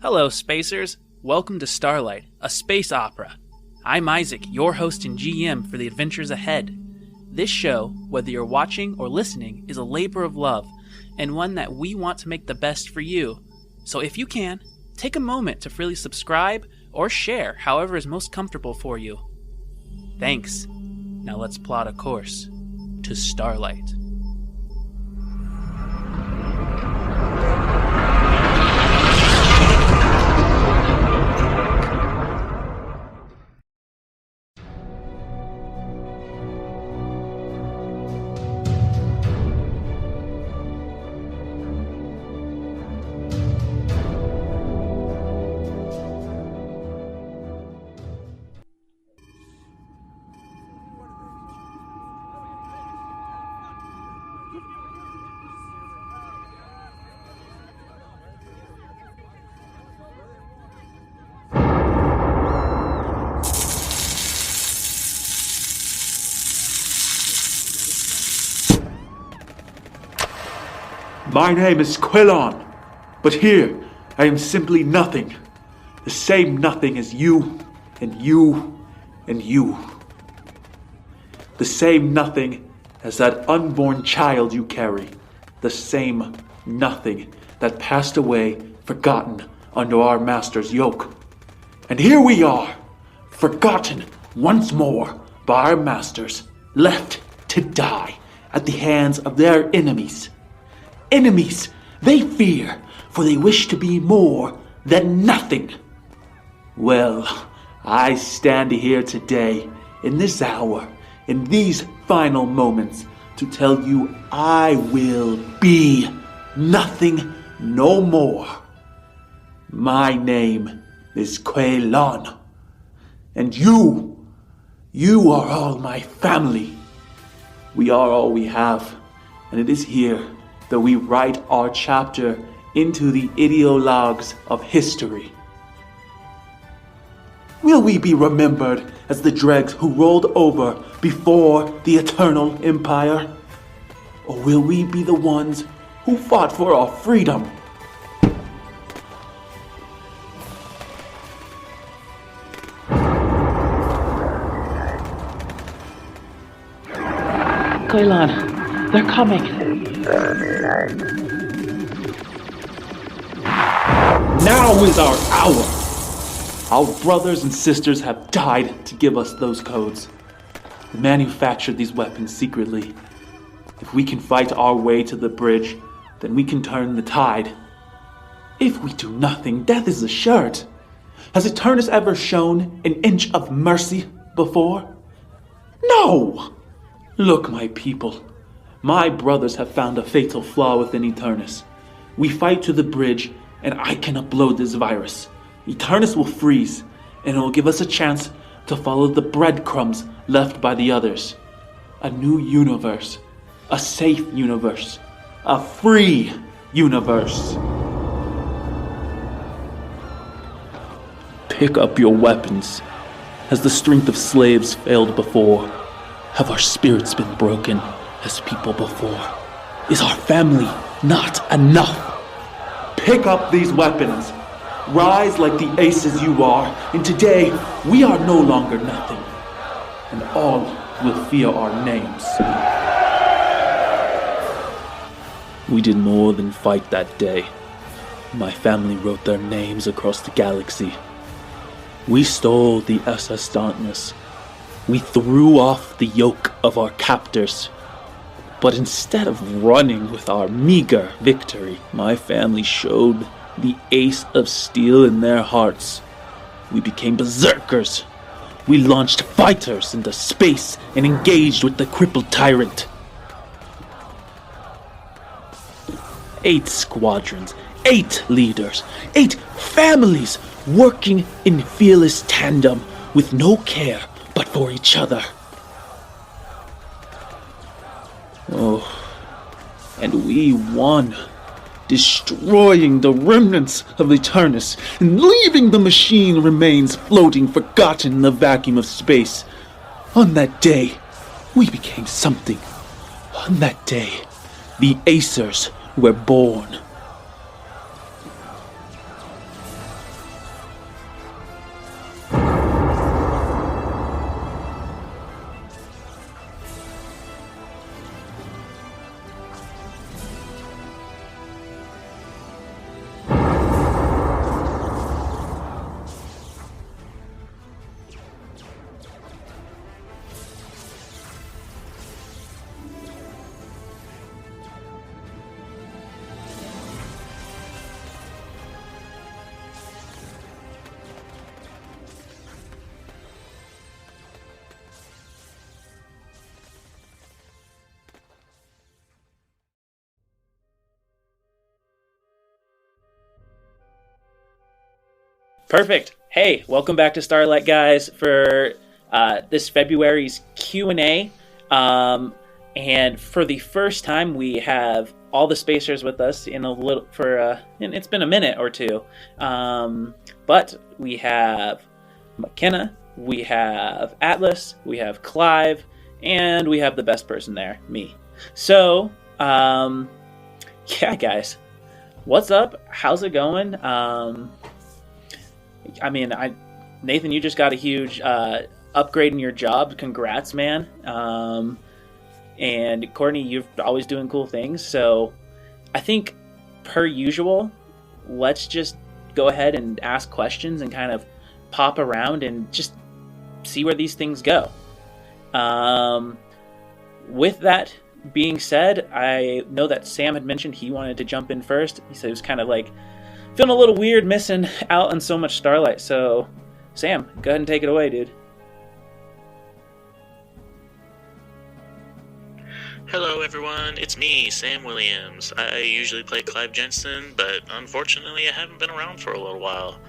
Hello, Spacers. Welcome to Starlight, a space opera. I'm Isaac, your host and GM for the adventures ahead. This show, whether you're watching or listening, is a labor of love, and one that we want to make the best for you. So if you can, take a moment to freely subscribe or share however is most comfortable for you. Thanks. Now let's plot a course to Starlight. My name is Quinnlon, but here I am simply nothing. The same nothing as you, and you, and you. The same nothing as that unborn child you carry. The same nothing that passed away, forgotten, under our master's yoke. And here we are, forgotten once more by our masters, left to die at the hands of their enemies. Enemies they fear, for they wish to be more than nothing. Well, I stand here today, in this hour, in these final moments, to tell you I will be nothing no more. My name is Quinnlon, and you are all my family. We are all we have, and it is here that we write our chapter into the ideologues of history. Will we be remembered as the dregs who rolled over before the eternal empire? Or will we be the ones who fought for our freedom? Quinnlon, they're coming. Now is our hour! Our brothers and sisters have died to give us those codes. We manufactured these weapons secretly. If we can fight our way to the bridge, then we can turn the tide. If we do nothing, death is assured. Has Eternus ever shown an inch of mercy before? No! Look, my people. My brothers have found a fatal flaw within Eternus. We fight to the bridge, and I can upload this virus. Eternus will freeze, and it will give us a chance to follow the breadcrumbs left by the others. A new universe. A safe universe. A free universe. Pick up your weapons. Has the strength of slaves failed before? Have our spirits been broken as people before? Is our family not enough? Pick up these weapons. Rise like the aces you are, and today we are no longer nothing. And all will fear our names. We did more than fight that day. My family wrote their names across the galaxy. We stole the SS Dauntless. We threw off the yoke of our captors. But instead of running with our meager victory, my family showed the ace of steel in their hearts. We became berserkers. We launched fighters into space and engaged with the crippled tyrant. 8 squadrons, 8 leaders, 8 families working in fearless tandem with no care but for each other. Oh, and we won, destroying the remnants of Eternus and leaving the machine remains floating forgotten in the vacuum of space. On that day, we became something. On that day, the Acers were born. Perfect. Hey, welcome back to Starlight, guys, for this February's Q&A. And for the first time, we have all the spacers with us in a little and it's been a minute or two. But we have McKenna, we have Atlas, we have Clive, and we have the best person there, me. So, yeah, guys, what's up? How's it going? Nathan, you just got a huge upgrade in your job. Congrats, man. And Courtney, you're always doing cool things. So I think, per usual, let's just go ahead and ask questions and kind of pop around and just see where these things go. With that being said, I know that Sam had mentioned he wanted to jump in first. He said he was kind of like feeling a little weird missing out on so much Starlight. So, Sam, go ahead and take it away, dude. Hello everyone, it's me, Sam Williams. I usually play Clive Jensen, but unfortunately I haven't been around for a little while.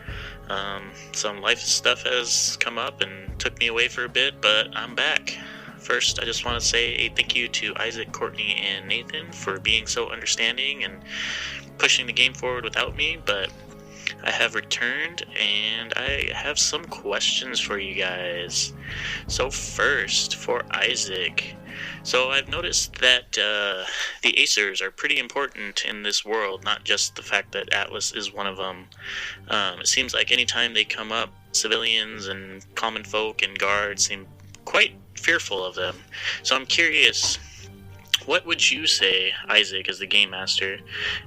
Some life stuff has come up and took me away for a bit, but I'm back. First, I just want to say a thank you to Isaac, Courtney, and Nathan for being so understanding and pushing the game forward without me, but I have returned and I have some questions for you guys. So first, for Isaac. So I've noticed that the Acers are pretty important in this world, not just the fact that Atlas is one of them. It seems like anytime they come up, civilians and common folk and guards seem quite fearful of them. So I'm curious, what would you say, Isaac, as the game master,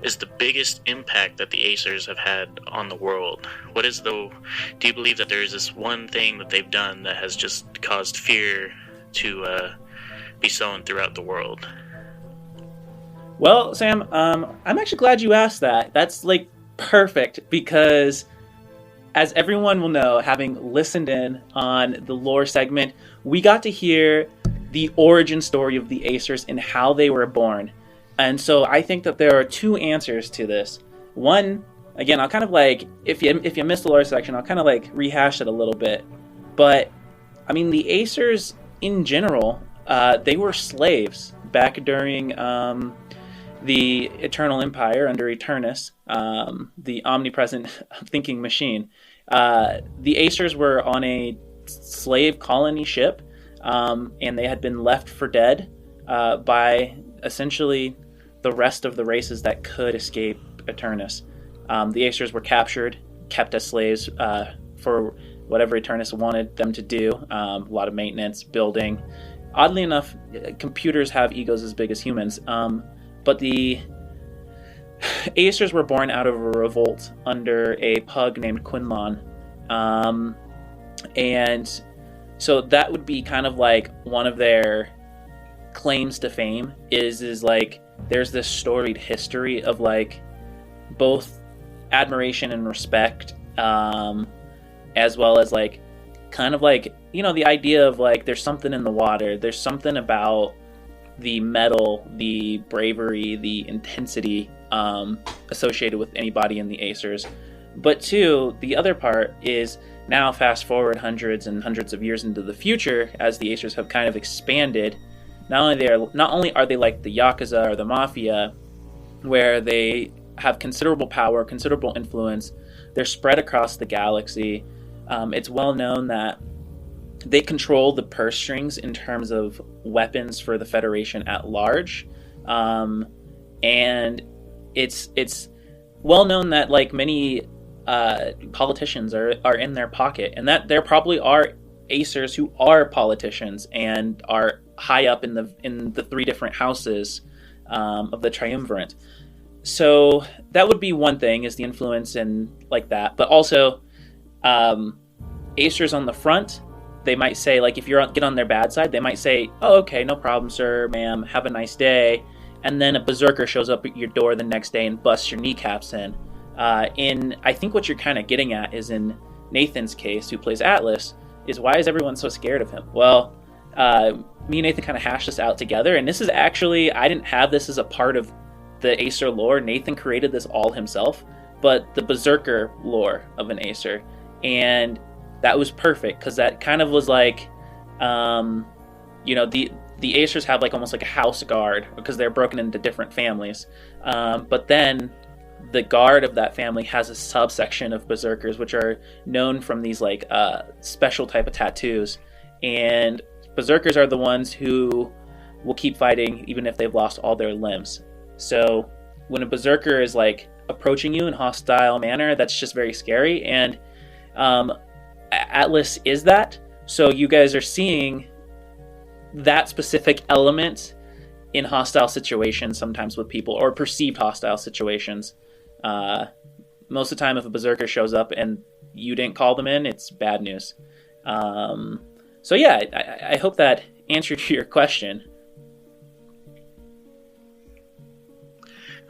is the biggest impact that the Acers have had on the world? Do you believe that there is this one thing that they've done that has just caused fear to be sown throughout the world? Well, Sam, I'm actually glad you asked that. That's like perfect, because as everyone will know, having listened in on the lore segment, we got to hear the origin story of the Acers and how they were born. And so I think that there are two answers to this. One, again, I'll kind of like, if you missed the lore section, I'll kind of like rehash it a little bit. But, I mean, the Acers in general, they were slaves back during the Eternal Empire under Eternus, the omnipresent thinking machine. The Acers were on a slave colony ship, and they had been left for dead by essentially the rest of the races that could escape Eternus. The Acers were captured, kept as slaves for whatever Eternus wanted them to do. A lot of maintenance, building. Oddly enough, computers have egos as big as humans, but the Acers were born out of a revolt under a pug named Quinnlon. And so that would be kind of like one of their claims to fame is like there's this storied history of like both admiration and respect, as well as like kind of like, you know, the idea of like there's something in the water, there's something about the metal, the bravery, the intensity associated with anybody in the Acers. But two, the other part is now fast forward hundreds and hundreds of years into the future, as the Acers have kind of expanded. Not only are they like the yakuza or the mafia, where they have considerable power, considerable influence, they're spread across the galaxy. It's well known that they control the purse strings in terms of weapons for the Federation at large, and it's well known that like many politicians are in their pocket, and that there probably are Acers who are politicians and are high up in the three different houses of the triumvirate. So that would be one thing, is the influence and like that. But also, Acers on the front, they might say, like, if you get on their bad side, they might say, "Oh, okay, no problem, sir, ma'am, have a nice day." And then a berserker shows up at your door the next day and busts your kneecaps in. I think what you're kind of getting at is in Nathan's case, who plays Atlas, is why is everyone so scared of him? Well, me and Nathan kind of hashed this out together, and this is actually, I didn't have this as a part of the Acer lore. Nathan created this all himself, but the berserker lore of an Acer and that was perfect because that kind of was like, the Acers have like almost like a house guard because they're broken into different families, but then the guard of that family has a subsection of berserkers, which are known from these like special type of tattoos, and berserkers are the ones who will keep fighting even if they've lost all their limbs. So when a berserker is like approaching you in hostile manner, that's just very scary, and Atlas is that. So you guys are seeing that specific element in hostile situations, sometimes with people, or perceived hostile situations. Most of the time, if a berserker shows up and you didn't call them in, it's bad news. So yeah, I hope that answered your question.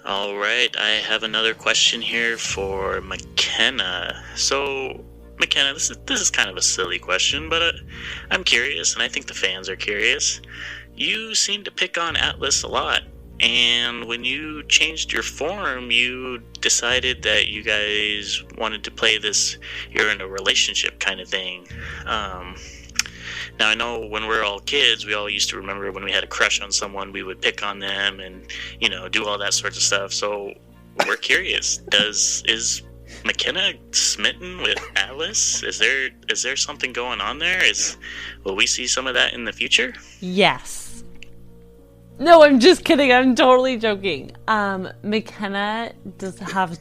All right, I have another question here for McKenna. So, McKenna, this is kind of a silly question, but I'm curious, and I think the fans are curious. You seem to pick on Atlas a lot, and when you changed your form, you decided that you guys wanted to play this you're in a relationship kind of thing. Now, I know when we're all kids, we all used to remember when we had a crush on someone, we would pick on them and, do all that sorts of stuff. So we're curious, is McKenna smitten with Atlas? Is there something going on there? Will we see some of that in the future? Yes. No, I'm just kidding. I'm totally joking. McKenna does have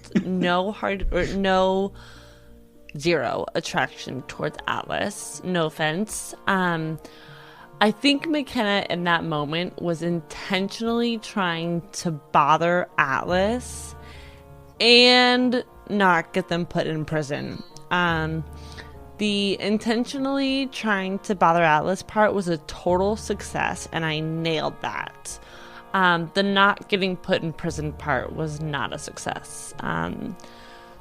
zero attraction towards Atlas. No offense. I think McKenna in that moment was intentionally trying to bother Atlas and not get them put in prison. The intentionally trying to bother Atlas part was a total success, and I nailed that. The not getting put in prison part was not a success.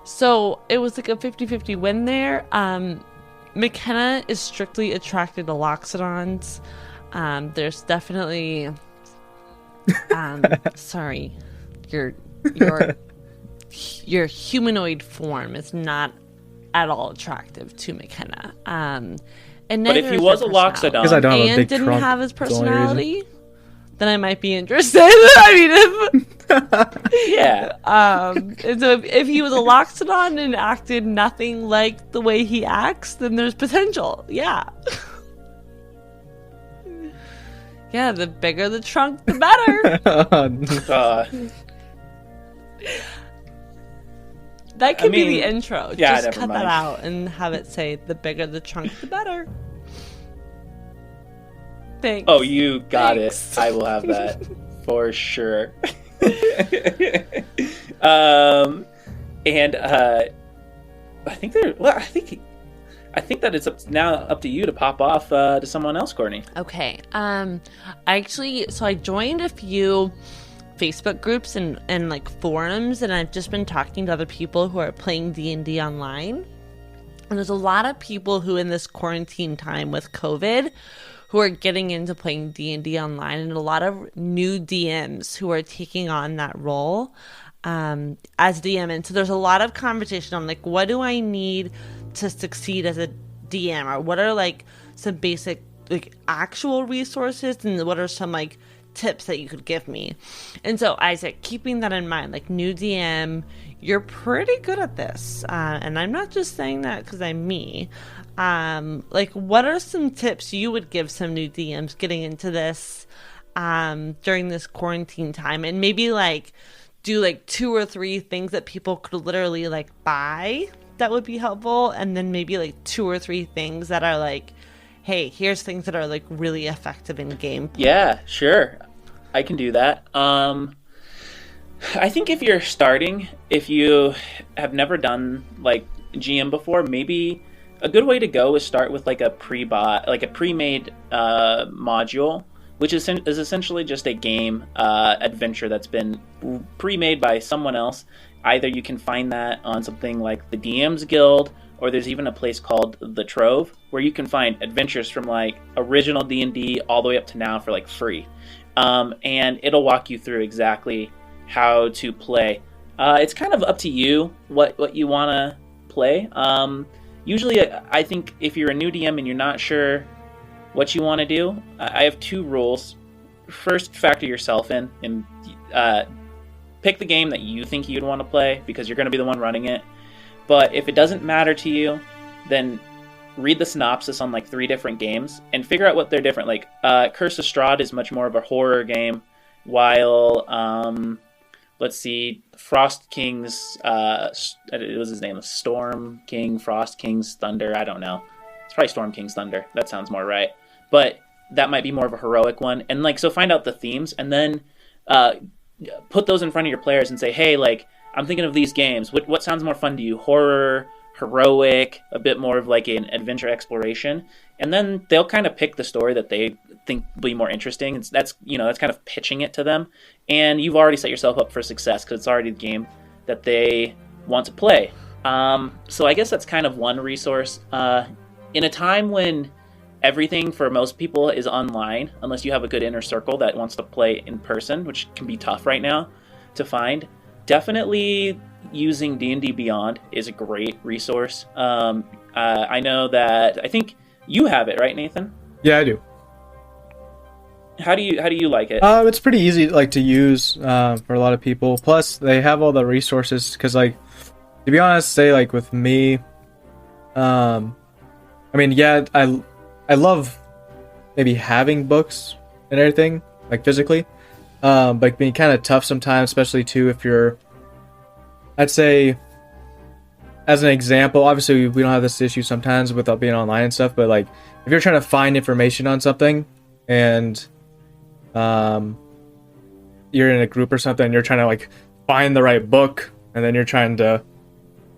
So it was like a 50-50 win there. McKenna is strictly attracted to Loxodons. There's definitely sorry, your humanoid form is not at all attractive to McKenna. And but if he was a Loxodon, because I don't have a big didn't trunk, have his that's the only reason. personality, then I might be interested. I mean, yeah. And so if he was a Loxodon and acted nothing like the way he acts, then there's potential. Yeah. Yeah, the bigger the trunk, the better. That could be the intro. Yeah, just cut mind. that out and have it say, the bigger the trunk, the better. Thanks. Oh, you got Thanks. it. I will have that for sure. I think that it's up to you to pop off to someone else, Courtney. Okay. I joined a few Facebook groups and like forums, and I've just been talking to other people who are playing D&D online. And there's a lot of people who in this quarantine time with COVID who are getting into playing D&D online, and a lot of new DMs who are taking on that role as DM. And so there's a lot of conversation on like, what do I need to succeed as a DM, or what are like some basic like actual resources, and what are some like tips that you could give me. And so Isaac, keeping that in mind, like new DM, you're pretty good at this, and I'm not just saying that because I'm me. Like, what are some tips you would give some new DMs getting into this during this quarantine time, and maybe like do like 2 or 3 things that people could literally like buy that would be helpful, and then maybe like 2 or 3 things that are like, hey, here's things that are like really effective in game. Yeah, sure. I can do that. I think if you're starting, if you have never done like GM before, maybe a good way to go is start with like a pre-made module, which is essentially just a game adventure that's been pre-made by someone else. Either you can find that on something like the DM's Guild, or there's even a place called The Trove, where you can find adventures from like original D&D all the way up to now for like free. And it'll walk you through exactly how to play. It's kind of up to you what you want to play. usually I think if you're a new DM and you're not sure what you want to do, I have 2 rules. First, factor yourself in and pick the game that you think you'd want to play because you're going to be the one running it. But if it doesn't matter to you, then read the synopsis on like 3 different games and figure out what they're different. Like Curse of Strahd is much more of a horror game, while let's see, Frost King's it was his name, Storm King, Frost King's Thunder. I don't know. It's probably Storm King's Thunder. That sounds more right. But that might be more of a heroic one. And like, so find out the themes and then put those in front of your players and say, hey, like, I'm thinking of these games. What sounds more fun to you? Horror, heroic, a bit more of like an adventure exploration. And then they'll kind of pick the story that they think will be more interesting. That's kind of pitching it to them. And you've already set yourself up for success because it's already the game that they want to play. So I guess that's kind of one resource. In a time when everything for most people is online, unless you have a good inner circle that wants to play in person, which can be tough right now to find, definitely using D&D Beyond is a great resource. I know that, I think you have it, right, Nathan? Yeah, I do. How do you like it? It's pretty easy to use for a lot of people. Plus, they have all the resources. Because, to be honest, say with me, I mean, yeah, I love maybe having books and everything physically, but being kind of tough sometimes, especially too if you're. I'd say, as an example, obviously we don't have this issue sometimes without being online and stuff, but if you're trying to find information on something and you're in a group or something and you're trying to find the right book and then you're trying to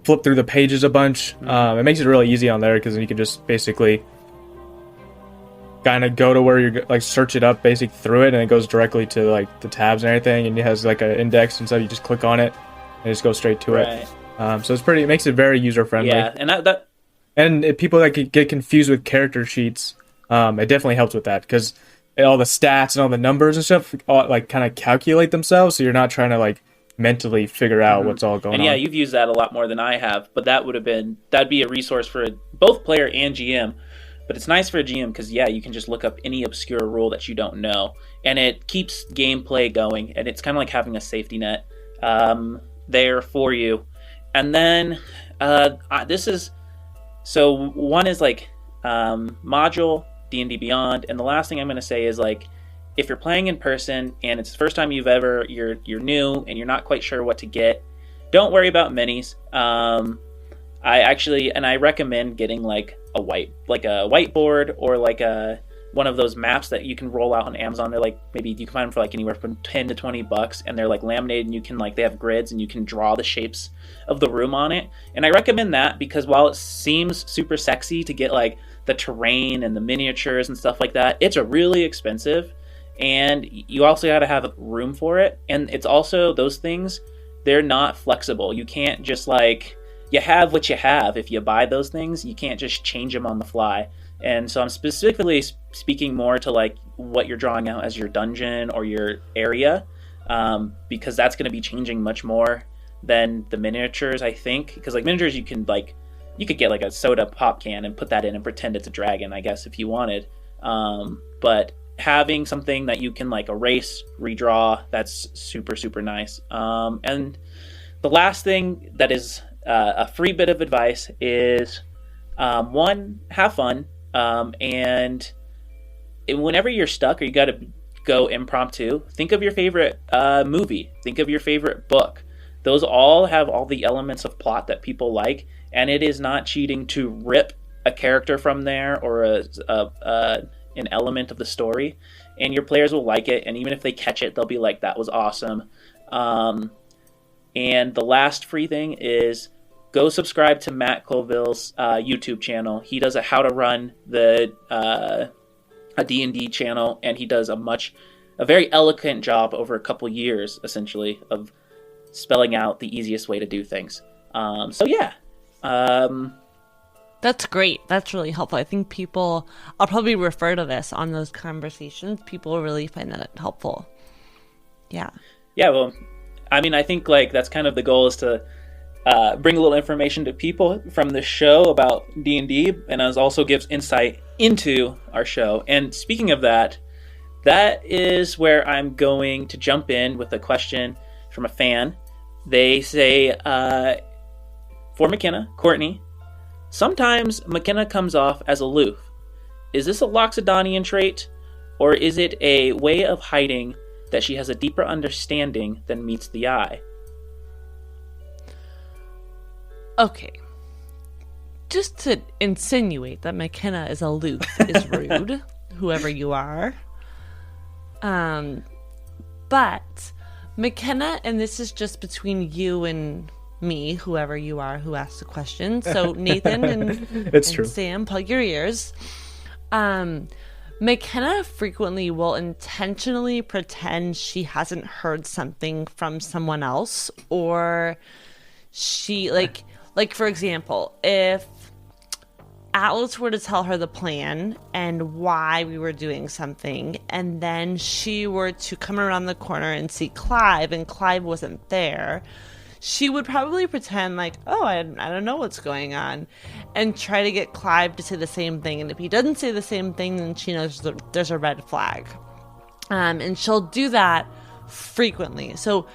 flip through the pages a bunch, it makes it really easy on there because then you can just basically kind of go to where you're search it up basically through it and it goes directly to the tabs and everything, and it has an index and stuff. You just click on it and just go straight to it. So it makes it very user friendly. Yeah, and and if people that get confused with character sheets, it definitely helps with that because all the stats and all the numbers and stuff kind of calculate themselves, so you're not trying to mentally figure out what's all going on. And yeah, you've used that a lot more than I have, but that'd be a resource for both player and GM. But it's nice for a GM because you can just look up any obscure rule that you don't know, and it keeps gameplay going, and it's kind of like having a safety net there for you. And then one is module D&D Beyond, and the last thing I'm going to say is if you're playing in person and it's the first time you're new and you're not quite sure what to get, don't worry about minis. I recommend getting a whiteboard or one of those maps that you can roll out on Amazon. They're maybe you can find them for anywhere from $10 to $20, and they're laminated, and you can they have grids and you can draw the shapes of the room on it. And I recommend that because while it seems super sexy to get the terrain and the miniatures and stuff like that, it's really expensive, and you also got to have room for it. And it's also, those things, they're not flexible. You can't just you have what you have. If you buy those things, you can't just change them on the fly. And so I'm specifically speaking more to what you're drawing out as your dungeon or your area, because that's going to be changing much more than the miniatures, I think. Because miniatures, you can you could get a soda pop can and put that in and pretend it's a dragon, I guess, if you wanted. But having something that you can erase, redraw, that's super, super nice. And the last thing that is a free bit of advice is, one, have fun. And whenever you're stuck or you got to go impromptu, think of your favorite movie. Think of your favorite book. Those all have all the elements of plot that people like, and it is not cheating to rip a character from there or an element of the story, and your players will like it, and even if they catch it, they'll be like, that was awesome. And the last free thing is go subscribe to Matt Colville's YouTube channel. He does a how to run a D&D channel, and he does a very eloquent job over a couple years, essentially, of spelling out the easiest way to do things. That's great. That's really helpful. I think I'll probably refer to this on those conversations. People will really find that helpful. Yeah. Yeah, well, I mean, I think that's kind of the goal, is to bring a little information to people from the show about D&D, and as also gives insight into our show. And speaking of that, that is where I'm going to jump in with a question from a fan. They say, for McKenna, Courtney, sometimes McKenna comes off as aloof. Is this a Loxodonian trait, or is it a way of hiding that she has a deeper understanding than meets the eye? Okay. Just to insinuate that McKenna is aloof is rude, whoever you are. But McKenna, and this is just between you and me, whoever you are who asked the question. So Nathan and Sam, plug your ears. McKenna frequently will intentionally pretend she hasn't heard something from someone else, or she like for example, if Atlas were to tell her the plan and why we were doing something, and then she were to come around the corner and see Clive, and Clive wasn't there, she would probably pretend like, oh, I don't know what's going on, and try to get Clive to say the same thing. And if he doesn't say the same thing, then she knows there's a red flag. And she'll do that frequently. So,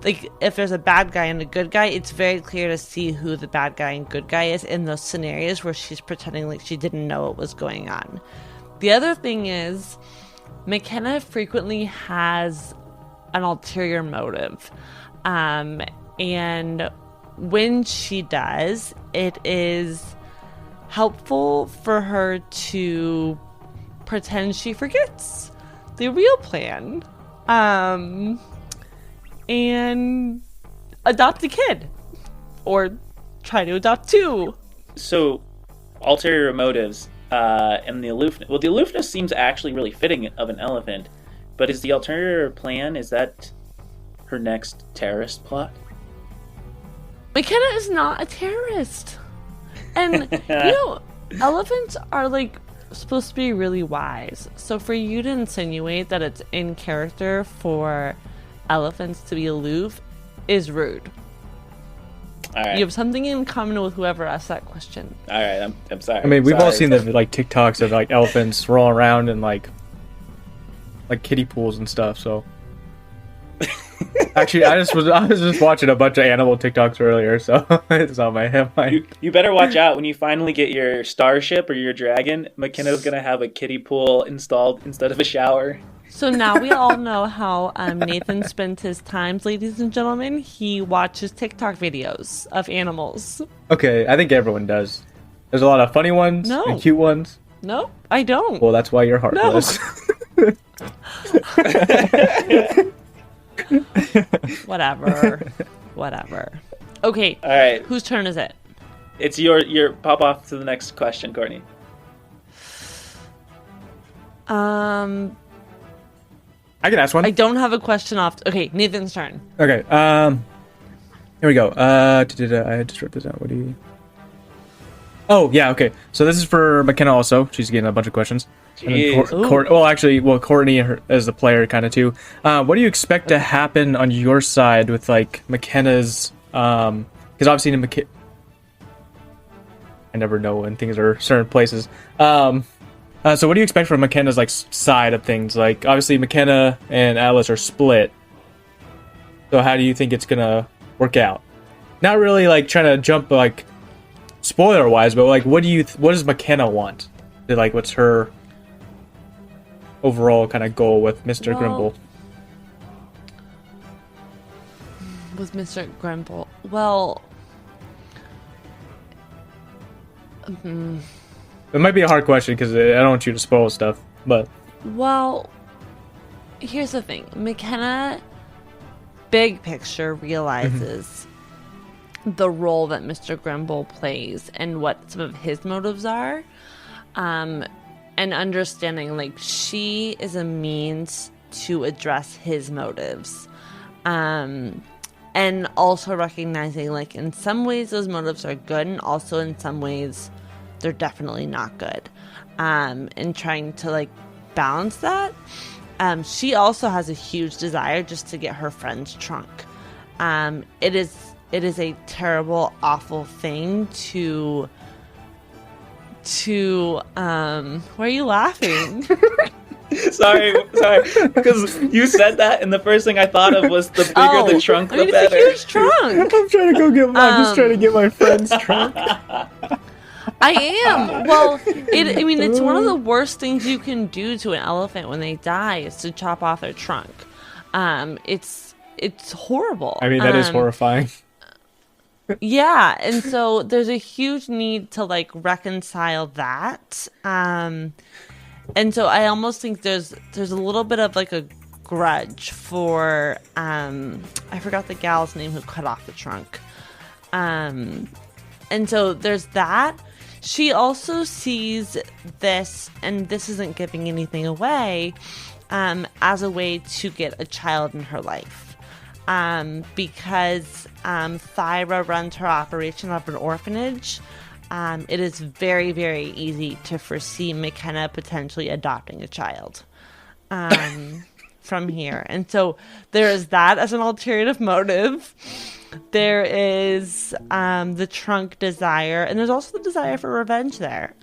like, if there's a bad guy and a good guy, it's very clear to see who the bad guy and good guy is in those scenarios where she's pretending like she didn't know what was going on. The other thing is, McKenna frequently has an ulterior motive. And when she does, it is helpful for her to pretend she forgets the real plan. And adopt a kid. Or try to adopt two. So, ulterior motives and the aloofness. Well, the aloofness seems actually really fitting of an elephant. But is the ulterior plan, is that her next terrorist plot? McKenna is not a terrorist. And, elephants are, like, supposed to be really wise. So for you to insinuate that it's in character for elephants to be aloof is rude. All right. You have something in common with whoever asked that question. All right, I'm sorry. I mean, we've all seen the like TikToks of like elephants rolling around in like kiddie pools and stuff. So actually, I was just watching a bunch of animal TikToks earlier, so it's on my head. You better watch out when you finally get your starship or your dragon. McKenna's gonna have a kiddie pool installed instead of a shower. So now we all know how Nathan spends his times, ladies and gentlemen. He watches TikTok videos of animals. Okay, I think everyone does. There's a lot of funny ones and cute ones. No, I don't. Well, that's why you're heartless. No. Whatever. Okay. All right. Whose turn is it? It's your pop off to the next question, Courtney. I can ask one. I don't have a question off. Okay, Nathan's turn. Okay. Here we go. I just wrote this out. What do you? Oh yeah. Okay. So this is for McKenna also. She's getting a bunch of questions. Courtney as the player kind of too. What do you expect to happen on your side with like McKenna's? Because obviously I never know when things are certain places. So what do you expect from McKenna's like side of things? Like obviously McKenna and Atlas are split. So how do you think it's gonna work out? Not really like trying to jump like spoiler wise, but like what does McKenna want? Like what's her overall kind of goal with Mr. Grimble? With Mr. Grimble, well. It might be a hard question because I don't want you to spoil stuff, but... Well, here's the thing. McKenna, big picture, realizes the role that Mr. Grimble plays and what some of his motives are. And understanding, like, she is a means to address his motives. And also recognizing, like, in some ways those motives are good, and also in some ways they're definitely not good. And trying to like balance that. She also has a huge desire just to get her friend's trunk. It is it is a terrible, awful thing to why are you laughing? Sorry, because you said that, and the first thing I thought of was the bigger the trunk, the better. It's a huge trunk. I'm trying to go get mine. I'm just trying to get my friend's trunk. I am. Well, it's one of the worst things you can do to an elephant when they die is to chop off their trunk. It's horrible. I mean, that is horrifying. Yeah, and so there's a huge need to like reconcile that. And so I almost think there's a little bit of like a grudge for I forgot the gal's name who cut off the trunk. And so there's that. She also sees this, and this isn't giving anything away, as a way to get a child in her life. Because Thyra runs her operation of an orphanage. It is very, very easy to foresee McKenna potentially adopting a child from here. And so there is that as an alternative motive. There is the trunk desire, and there's also the desire for revenge there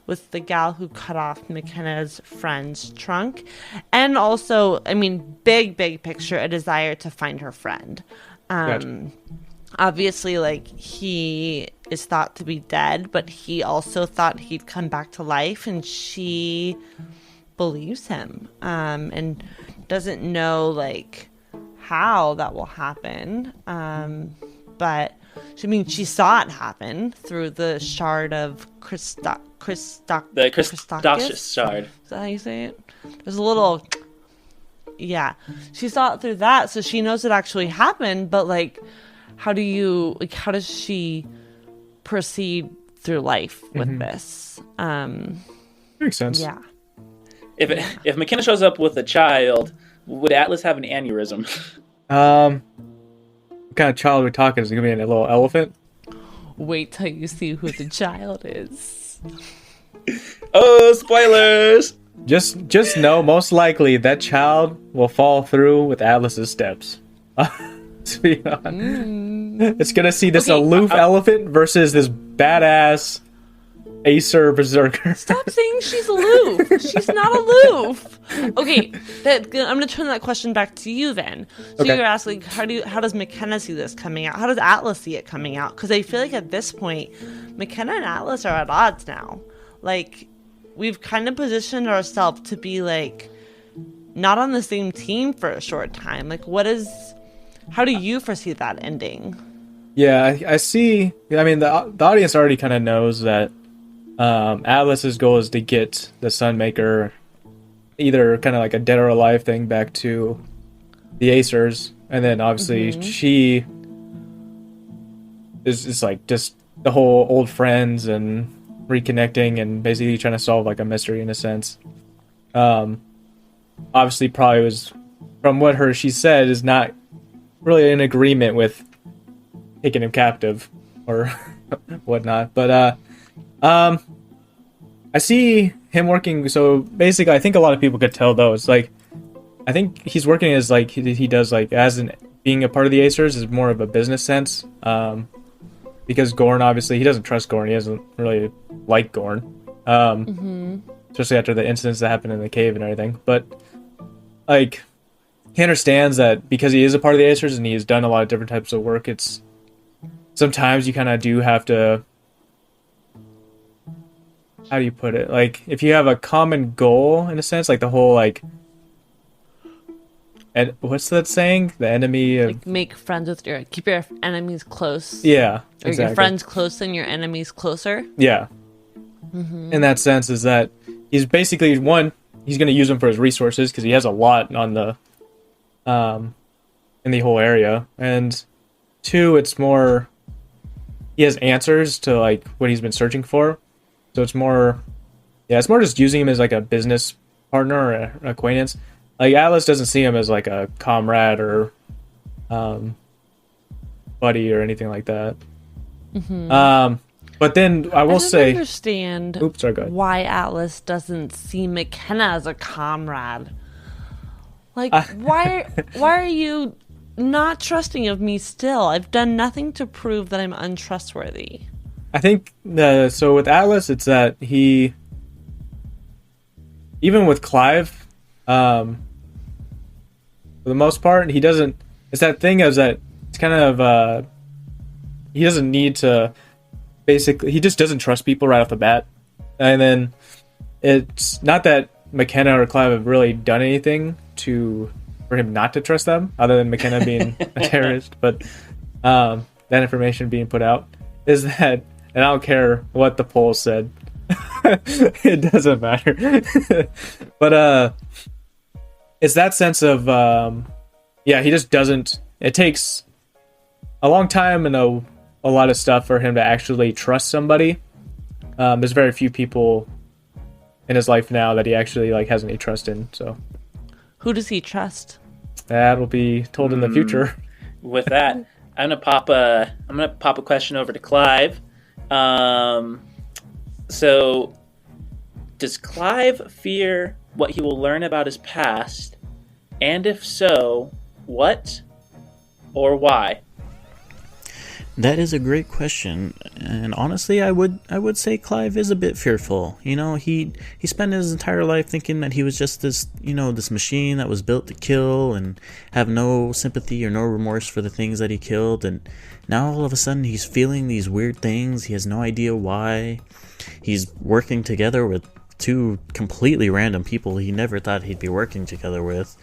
with the gal who cut off McKenna's friend's trunk. And also, I mean, big picture, a desire to find her friend. Gotcha. Obviously, like, he is thought to be dead, but he also thought he'd come back to life, and she believes him, and doesn't know, like, how that will happen. But, she saw it happen through the shard of the Christakis shard. Is that how you say it? There's a little... Yeah. She saw it through that, so she knows it actually happened, but, like... How does she proceed through life with this? Makes sense. Yeah. If McKenna shows up with a child, would Atlas have an aneurysm? What kind of child are we talking? Is it gonna be a little elephant? Wait till you see who the child is. Oh, spoilers! Just know, most likely that child will fall through with Atlas's steps. To be honest. It's gonna see this aloof elephant versus this badass Acer berserker. Stop saying she's aloof. She's not aloof. Okay, I'm gonna turn that question back to you then. So you're asking, how does McKenna see this coming out? How does Atlas see it coming out? Because I feel like at this point, McKenna and Atlas are at odds now. Like, we've kind of positioned ourselves to be like not on the same team for a short time. Like, how do you foresee that ending? Yeah, I see. I mean, the audience already kind of knows that Atlas's goal is to get the Sunmaker, either kind of like a dead or alive thing, back to the Acers, and then obviously she is like just the whole old friends and reconnecting and basically trying to solve like a mystery in a sense. Obviously, probably was from what she said is not really in agreement with taking him captive or whatnot, but I see him working. So basically, I think a lot of people could tell though. It's like I think he's working as like he does like being a part of the Acers is more of a business sense. Because Gorn, obviously, he doesn't trust Gorn. He doesn't really like Gorn, especially after the incidents that happened in the cave and everything. But like, he understands that because he is a part of the Acers and he's done a lot of different types of work. It's sometimes you kind of do have to. How do you put it? Like, if you have a common goal, in a sense, like the whole like. And what's that saying? The enemy of... Like, make friends with keep your enemies close. Yeah, exactly. Or your friends close and your enemies closer. Yeah. In that sense, is that he's basically, he's going to use them for his resources because he has a lot on the, in the whole area. And two, it's more, he has answers to like what he's been searching for. So it's more just using him as like a business partner or an acquaintance. Like, Atlas doesn't see him as, like, a comrade or buddy or anything like that. But then I will say... I don't understand why Atlas doesn't see McKenna as a comrade. Like, why are you not trusting of me still. I've done nothing to prove that I'm untrustworthy. I think so with Atlas, it's that he, even with Clive, for the most part, he doesn't. It's that thing of that. It's kind of he doesn't need to. Basically, he just doesn't trust people right off the bat, and then it's not that McKenna or Clive have really done anything for him not to trust them, other than McKenna being a terrorist. But that information being put out is that, and I don't care what the poll said, it doesn't matter. But it's that sense of he just doesn't. It takes a long time and a lot of stuff for him to actually trust somebody. There's very few people in his life now that he actually has any trust in. So, who does he trust? That'll be told in the future. With that, I'm gonna pop a question over to Clive. So, does Clive fear what he will learn about his past? And if so, what or why? That is a great question, and honestly, I would say Clive is a bit fearful. You know, he spent his entire life thinking that he was just this machine that was built to kill and have no sympathy or no remorse for the things that he killed, and now all of a sudden he's feeling these weird things. He has no idea why. He's working together with two completely random people he never thought he'd be working together with.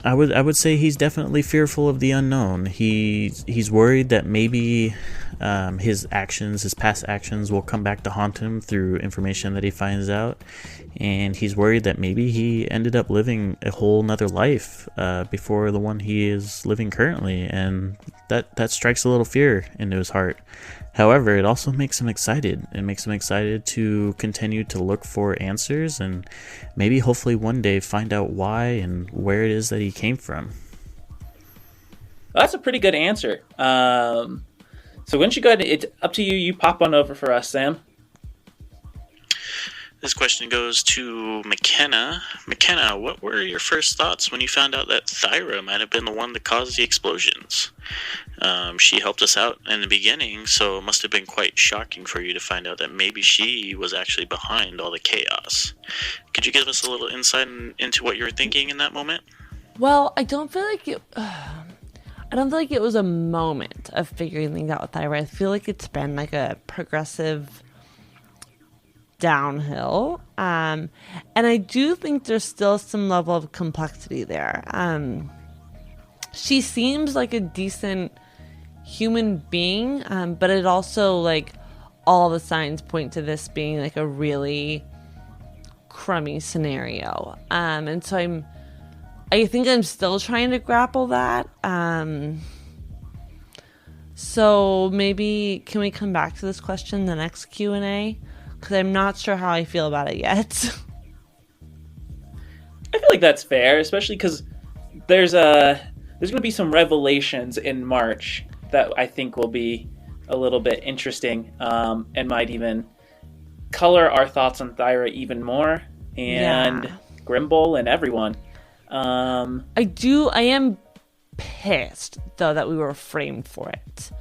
I would say he's definitely fearful of the unknown. He's worried that maybe his past actions will come back to haunt him through information that he finds out, and he's worried that maybe he ended up living a whole nother life before the one he is living currently, and that strikes a little fear into his heart. However, it also makes him excited. It makes him excited to continue to look for answers and maybe hopefully one day find out why and where it is that he came from. Well, that's a pretty good answer. So why don't you go ahead, it's up to you. You pop on over for us, Sam. This question goes to McKenna. McKenna, what were your first thoughts when you found out that Thyra might have been the one that caused the explosions? She helped us out in the beginning, so it must have been quite shocking for you to find out that maybe she was actually behind all the chaos. Could you give us a little insight into what you were thinking in that moment? Well, I don't feel like it was a moment of figuring things out with Thyra. I feel like it's been like a progressive downhill, and I do think there's still some level of complexity there. She seems like a decent human being, but it also all the signs point to this being like a really crummy scenario, and so I think I'm still trying to grapple that. So maybe can we come back to this question in the next Q&A? Because I'm not sure how I feel about it yet. I feel like that's fair, especially because there's going to be some revelations in March that I think will be a little bit interesting, and might even color our thoughts on Thyra even more, and Grimble and everyone. I am pissed though that we were framed for it.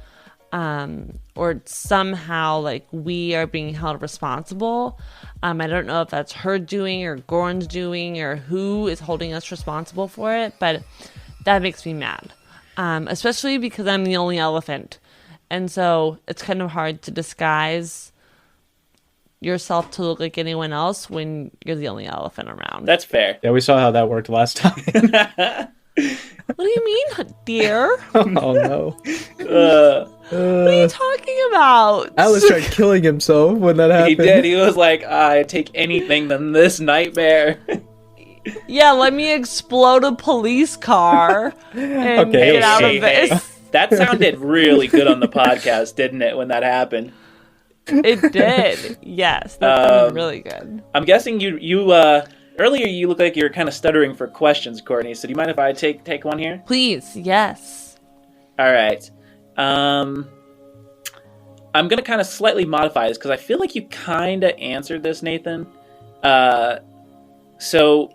Or somehow we are being held responsible. I don't know if that's her doing or Goran's doing or who is holding us responsible for it, but that makes me mad. Especially because I'm the only elephant. And so it's kind of hard to disguise yourself to look like anyone else when you're the only elephant around. That's fair. Yeah, we saw how that worked last time. What do you mean, dear? Oh no. What are you talking about? Alice tried killing himself when that happened. He did. He was like, I take anything than this nightmare. Yeah, let me explode a police car and get out of this. That sounded really good on the podcast, didn't it, when that happened? It did. Yes, that sounded really good. I'm guessing you earlier you looked like you were kind of stuttering for questions, Courtney. So do you mind if I take one here? Please, yes. All right. I'm going to kind of slightly modify this because I feel like you kind of answered this, Nathan. So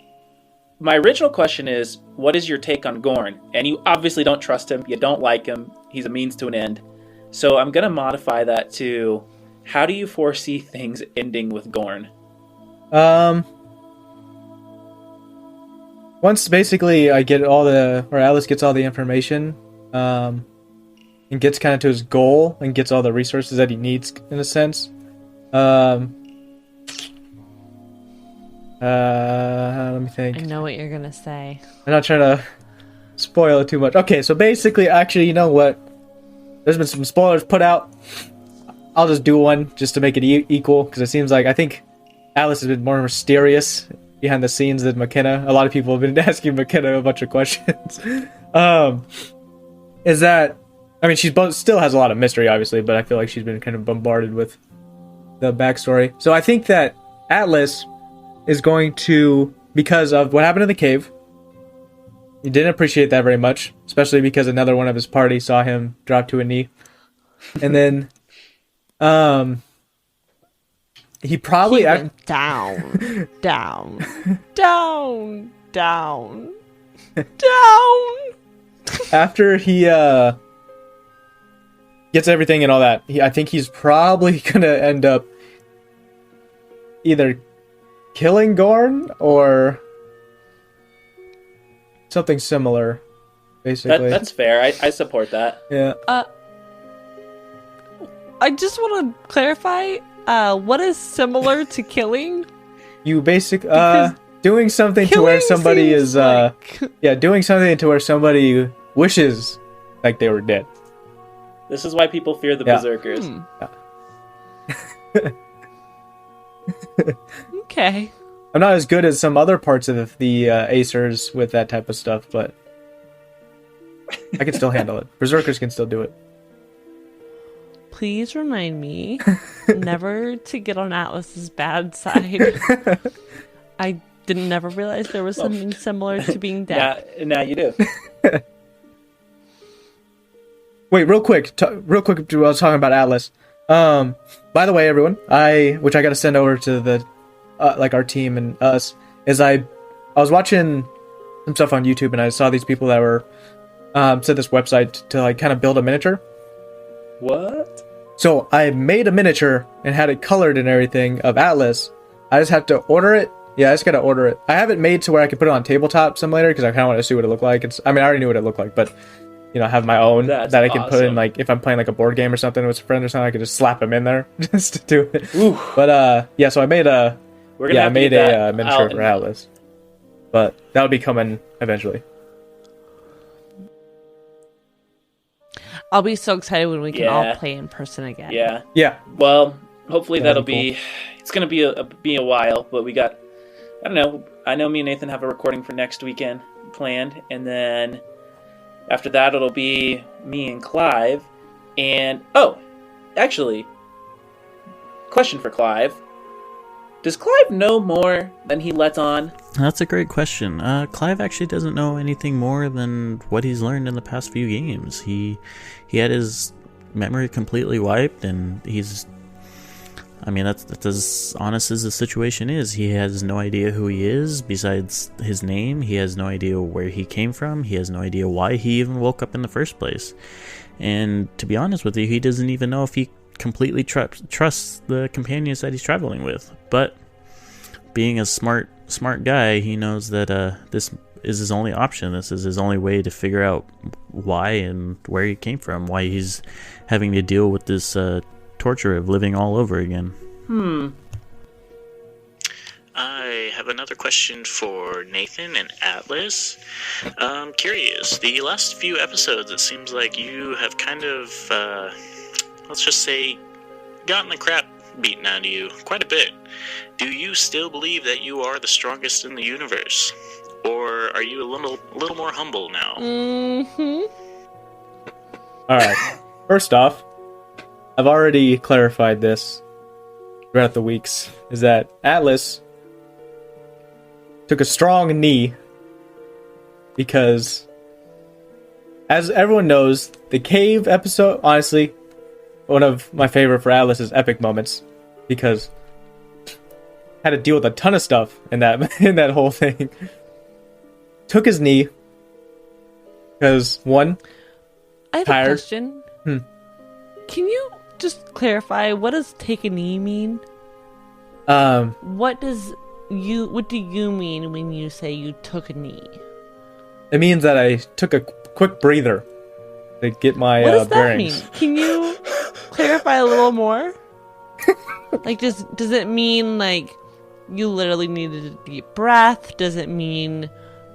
my original question is, what is your take on Gorn? And you obviously don't trust him. You don't like him. He's a means to an end. So I'm going to modify that to, how do you foresee things ending with Gorn? Once basically I get Alice gets all the information, and gets kind of to his goal and gets all the resources that he needs in a sense. Let me think. I know what you're gonna say. I'm not trying to spoil it too much. Okay, so basically, actually, you know what? There's been some spoilers put out. I'll just do one just to make it equal, because it seems like I think Alice has been more mysterious behind the scenes than McKenna. A lot of people have been asking McKenna a bunch of questions. Is that, I mean, still has a lot of mystery, obviously, but I feel like she's been kind of bombarded with the backstory. So I think that Atlas is going to, because of what happened in the cave, he didn't appreciate that very much, especially because another one of his party saw him drop to a knee. And then, he probably went down, down, down, down, down. After he gets everything and all that, I think he's probably gonna end up either killing Gorn or something similar, basically. That's fair. I support that. Yeah. I just want to clarify, what is similar to killing? You doing something to where somebody is doing something to where somebody wishes like they were dead. This is why people fear the berserkers. Okay. I'm not as good as some other parts of the Acers with that type of stuff, but I can still handle it. Berserkers can still do it. Please remind me never to get on Atlas's bad side. I never realize there was something similar to being dead. Now you do. Wait, real quick, while I was talking about Atlas. By the way, everyone, which I got to send over to the our team and us, is I was watching some stuff on YouTube and I saw these people that were set this website to like kind of build a miniature. What? So I made a miniature and had it colored and everything of Atlas. I just have to order it. Yeah, I just gotta order it. I have it made to where I can put it on tabletop some later because I kind of want to see what it looked like. I already knew what it looked like, but I have my own that I can put in, like if I'm playing like a board game or something with a friend or something, I could just slap them in there just to do it. Ooh. But so I made a miniature for Atlas, but that would be coming eventually. I'll be so excited when we can all play in person again. Yeah. Yeah. Well, hopefully that'll be. It's gonna be a while, but we got. I don't know. I know me and Nathan have a recording for next weekend planned, and then after that it'll be me and Clive. And actually, question for Clive: does Clive know more than he lets on? That's a great question. Clive actually doesn't know anything more than what he's learned in the past few games. He had his memory completely wiped, and that's as honest as the situation is. He has no idea who he is besides his name. He has no idea where he came from. He has no idea why he even woke up in the first place. And to be honest with you, he doesn't even know if he completely trusts the companions that he's traveling with. But being a smart guy, he knows that this is his only option. This is his only way to figure out why and where he came from, why he's having to deal with this torture of living all over again. I have another question for Nathan and Atlas. I'm curious, the last few episodes, it seems like you have kind of, let's just say, gotten the crap beaten out of you quite a bit. Do you still believe that you are the strongest in the universe? Or are you a little more humble now? Alright. First off, I've already clarified this throughout the weeks, is that Atlas took a strong knee because, as everyone knows, the cave episode, honestly, one of my favorite for Atlas's epic moments, because I had to deal with a ton of stuff in that whole thing. took his knee because one, I have tired. a question. Can you just clarify, what does take a knee mean? What do you mean when you say you took a knee? It means that I took a quick breather to get my What does that bearings. mean? Can you clarify a little more? Like, does it mean like you literally needed a deep breath? Does it mean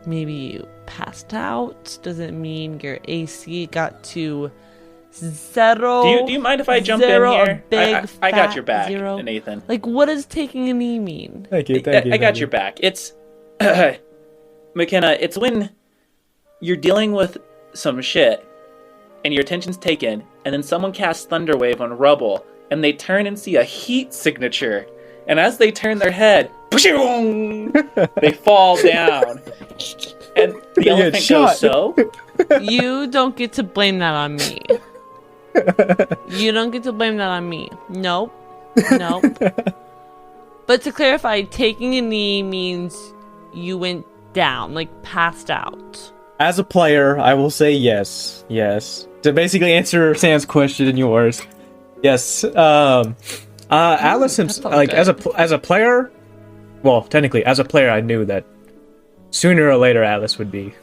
maybe you passed out? Does it mean your AC got to zero? Do you mind if I jump zero, in a here? big I got fat your back, zero? Nathan. Like, what does taking a knee mean? Thank you. I got your back. It's McKenna. It's when you're dealing with some shit and your attention's taken, and then someone casts Thunderwave on rubble, and they turn and see a heat signature, and as they turn their head, they fall down, and the elephant shot. goes so. You don't get to blame that on me. You don't get to blame that on me. Nope. But to clarify, taking a knee means you went down, like passed out. As a player, I will say yes. To basically answer Sam's question and yours, yes. Alice himself, like as a player, well, technically as a player, I knew that sooner or later Alice would be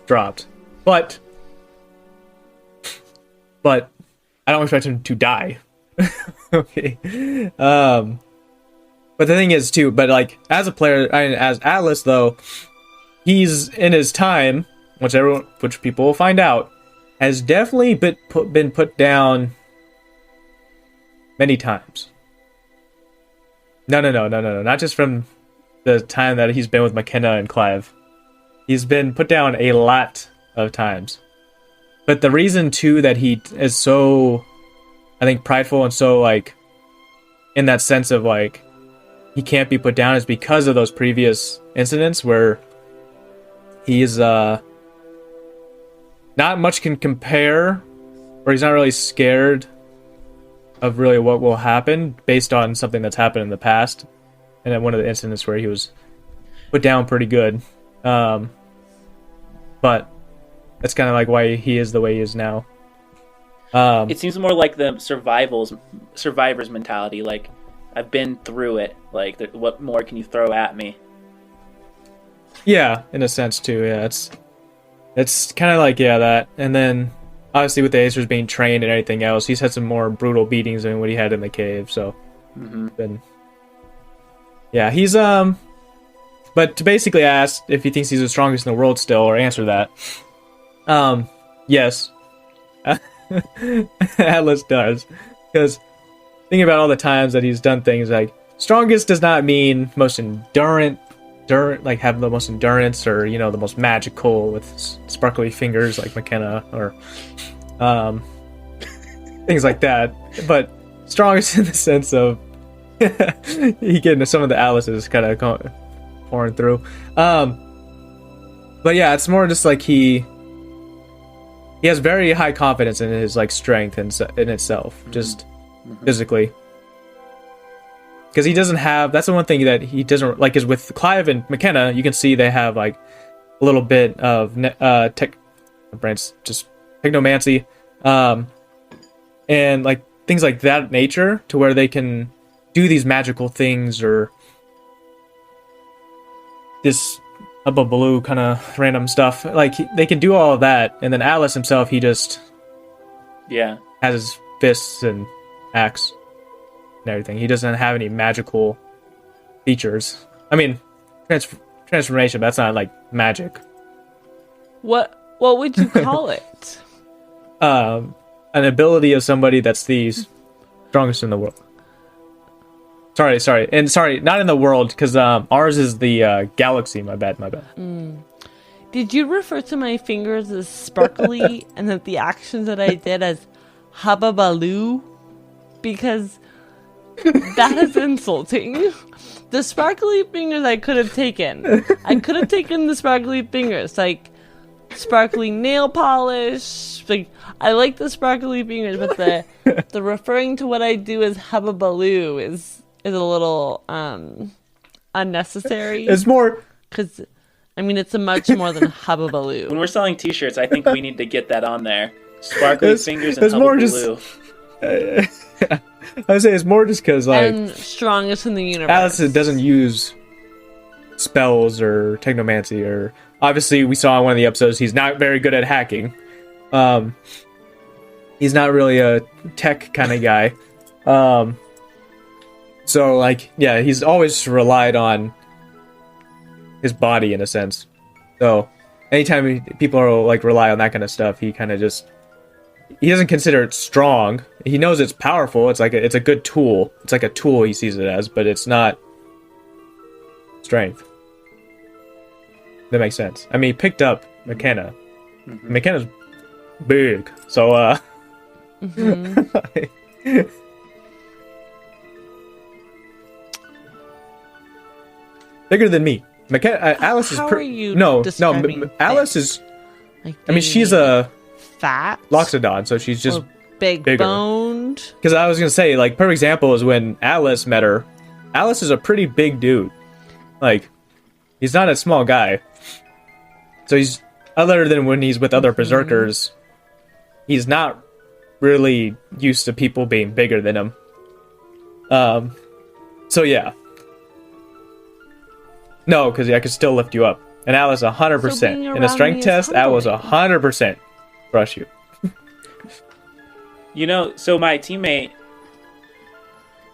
dropped, but I don't expect him to die. Okay. But the thing is too, but like as a player, as Alice though, he's in his time, which people will find out, has definitely been put down many times. No, not just from the time that he's been with McKenna and Clive. He's been put down a lot of times. But the reason too that he is so, I think, prideful and so like in that sense of like he can't be put down is because of those previous incidents where he's not much can compare, or he's not really scared of really what will happen based on something that's happened in the past. And then one of the incidents where he was put down pretty good. But that's kind of like why he is the way he is now. It seems more like the survivor's mentality. Like, I've been through it. Like, what more can you throw at me? Yeah, in a sense too. Yeah, it's kind of like that. And then obviously with the Acers being trained and everything else, he's had some more brutal beatings than what he had in the cave. So then, yeah, he's But to basically ask if he thinks he's the strongest in the world still, or answer that, yes, Atlas does. Because thinking about all the times that he's done things like strongest does not mean most endurance, like have the most endurance, or the most magical with sparkly fingers like McKenna, or things like that. But strongest in the sense of he getting some of the Alice's kind of pouring through. But yeah, it's more just like he has very high confidence in his like strength in itself, just physically. Because he doesn't have, that's the one thing that he doesn't like, is with Clive and McKenna, you can see they have like a little bit of technomancy, and like things like that nature, to where they can do these magical things, or this blue kind of random stuff. Like they can do all of that, and then Alice himself, he just has his fists and axe and everything. He doesn't have any magical features. I mean, transformation, but that's not like magic. What would you call it? An ability of somebody that's the strongest in the world. Sorry, not in the world, because ours is the galaxy. My bad. Did you refer to my fingers as sparkly and that the actions that I did as hubba baloo? Because that is insulting. The sparkly fingers I could have taken. I could have taken the sparkly fingers, like sparkly nail polish. Like, I like the sparkly fingers, but the referring to what I do as hubba baloo is a little unnecessary. It's more because I mean, it's a much more than hubbubaloo. When we're selling T-shirts, I think we need to get that on there. Sparkly fingers and it's more just. hubbubaloo. I would say it's more just because like And strongest in the universe. Alice doesn't use spells or technomancy, or obviously we saw in one of the episodes he's not very good at hacking. He's not really a tech kind of guy. So like, yeah, he's always relied on his body in a sense. So anytime people are like rely on that kind of stuff, he kind of just, he doesn't consider it strong. He knows it's powerful. It's like it's a good tool. It's like a tool he sees it as, but it's not strength. That makes sense. I mean, he picked up McKenna. Mm-hmm. McKenna's big, so bigger than me. McKenna, Alice is Alice is. Like I mean, she's a fat Loxodon, so she's just big bigger. Boned. Because I was gonna say, like, perfect example is when Alice met her. Alice is a pretty big dude. Like, he's not a small guy. So he's, other than when he's with other berserkers, he's not really used to people being bigger than him. So yeah. No, because I could still lift you up. And Alice 100%. In a strength test, Alice 100% crush you. So my teammate...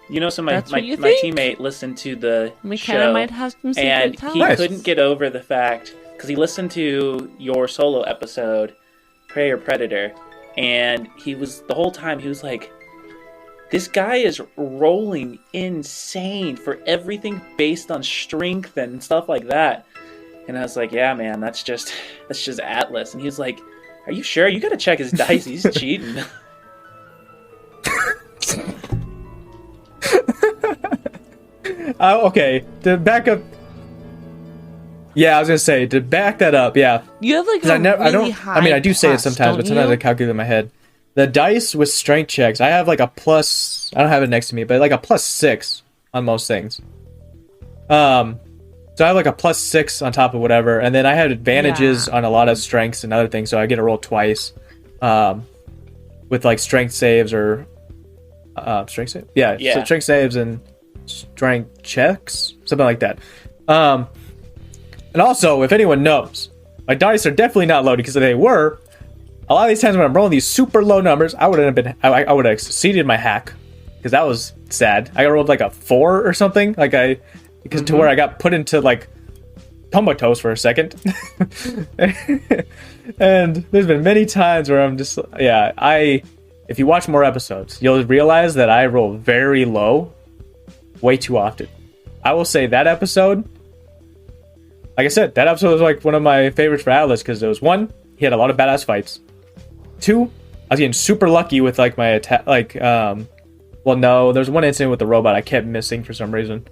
my teammate listened to the show, might have some and secret he talents. couldn't get over the fact, because he listened to your solo episode, Prey or Predator, and the whole time he was like, this guy is rolling insane for everything based on strength and stuff like that. And I was like, yeah, man, that's just Atlas. And he was like, are you sure? You gotta check his dice. He's cheating. Okay, to back up. Yeah, I was gonna say, to back that up, yeah. You have like I do say it sometimes, but sometimes I calculate in my head. The dice with strength checks, I have like a plus, I don't have it next to me, but like a +6 on most things. So I have like a +6 on top of whatever, and then I had advantages on a lot of strengths and other things, so I get to roll twice. With like strength saves or strength save? Yeah. So strength saves and strength checks, something like that. And also, if anyone knows, my dice are definitely not loaded, because if they were, a lot of these times when I'm rolling these super low numbers, I would have exceeded my hack, because that was sad. I rolled like a 4 or something, to where I got put into like comatose for a second. And there's been many times where I'm just, if you watch more episodes, you'll realize that I roll very low way too often. I will say that episode, like I said, that episode was like one of my favorites for Atlas, because there was one, he had a lot of badass fights. 2, I was getting super lucky with like my attack, there's one incident with the robot I kept missing for some reason.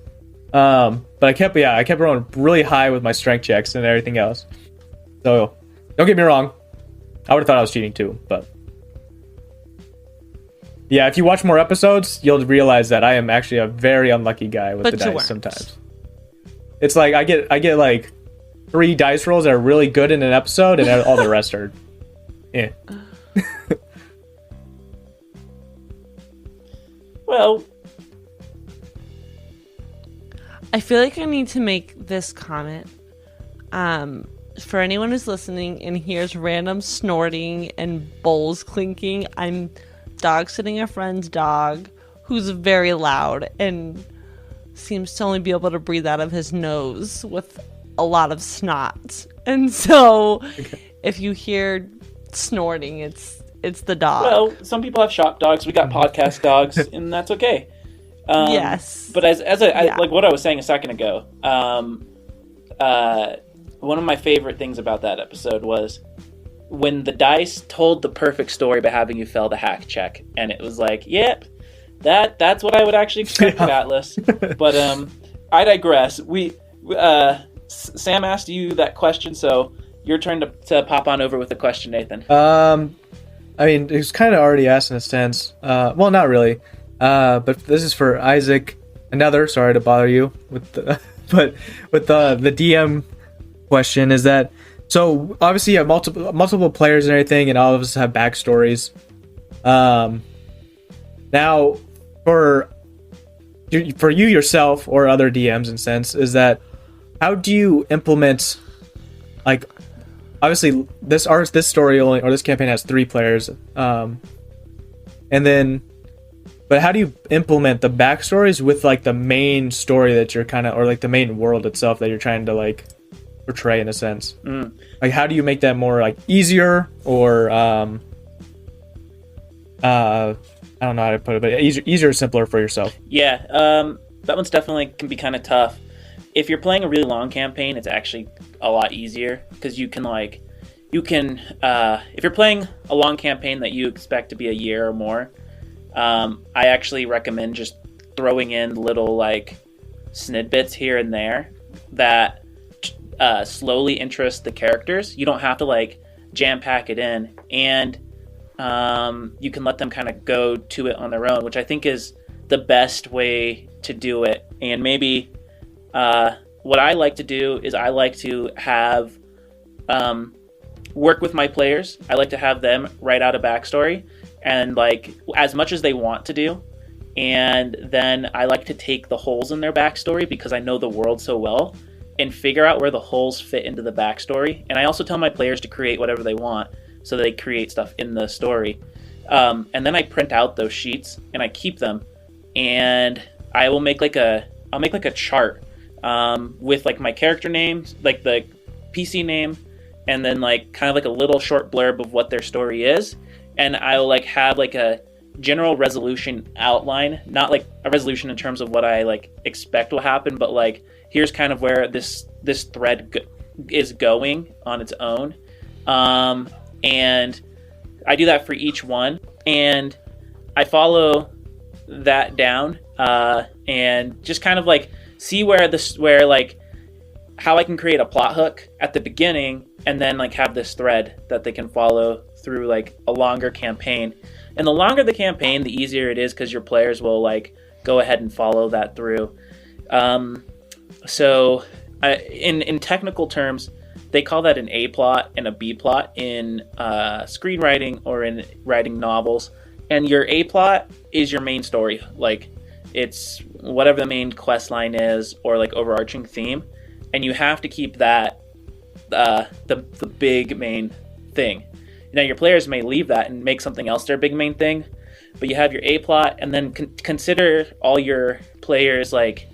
But I kept rolling really high with my strength checks and everything else. So don't get me wrong, I would have thought I was cheating too, but yeah, if you watch more episodes, you'll realize that I am actually a very unlucky guy with the dice sometimes. It's like I get like 3 dice rolls that are really good in an episode, and all the rest are Well, I feel like I need to make this comment. For anyone who's listening and hears random snorting and bowls clinking, I'm dog sitting a friend's dog who's very loud and seems to only be able to breathe out of his nose with a lot of snot. And so if you hear snorting, it's the dog. Well, some people have shop dogs. We got podcast dogs, and that's okay. Yes. But like what I was saying a second ago, one of my favorite things about that episode was when the dice told the perfect story by having you fail the hack check, and it was like, yep, that's what I would actually expect of Atlas. But I digress. Sam asked you that question, so your turn to pop on over with the question, Nathan. I mean, it was kind of already asked in a sense. Well, not really. But this is for Isaac. Sorry to bother you with the, but with the DM question is that, so obviously you have multiple players and everything, and all of us have backstories. Now, for you yourself or other DMs in sense, is that how do you implement, like, obviously this story only, or this campaign has 3 players, and then, but how do you implement the backstories with like the main story that you're kind of, or like the main world itself that you're trying to like portray in a sense? Like, how do you make that more like easier, or I don't know how to put it, but easier or simpler for yourself? Yeah, that one's definitely can be kind of tough. If you're playing a really long campaign, it's actually a lot easier, because if you're playing a long campaign that you expect to be a year or more, I actually recommend just throwing in little like snippets here and there that slowly interest the characters. You don't have to like jam pack it in, and you can let them kind of go to it on their own, which I think is the best way to do it. And maybe what I like to do is I like to have work with my players. I like to have them write out a backstory, and like as much as they want to do. And then I like to take the holes in their backstory, because I know the world so well, and figure out where the holes fit into the backstory. And I also tell my players to create whatever they want, so they create stuff in the story. And then I print out those sheets and I keep them, and I will make like a chart with like my character names, like the PC name, and then like kind of like a little short blurb of what their story is. And I'll like have like a general resolution outline, not like a resolution in terms of what I like expect will happen, but like here's kind of where this thread is going on its own. And I do that for each one, and I follow that down, and just kind of like see where like how I can create a plot hook at the beginning, and then like have this thread that they can follow through like a longer campaign. And the longer the campaign, the easier it is, because your players will like go ahead and follow that through. So in technical terms, they call that an A plot and a B plot in screenwriting or in writing novels. And your A plot is your main story. Like, it's whatever the main quest line is, or like overarching theme. And you have to keep that the big main thing. Now, your players may leave that and make something else their big main thing. But you have your A plot, and then consider all your players like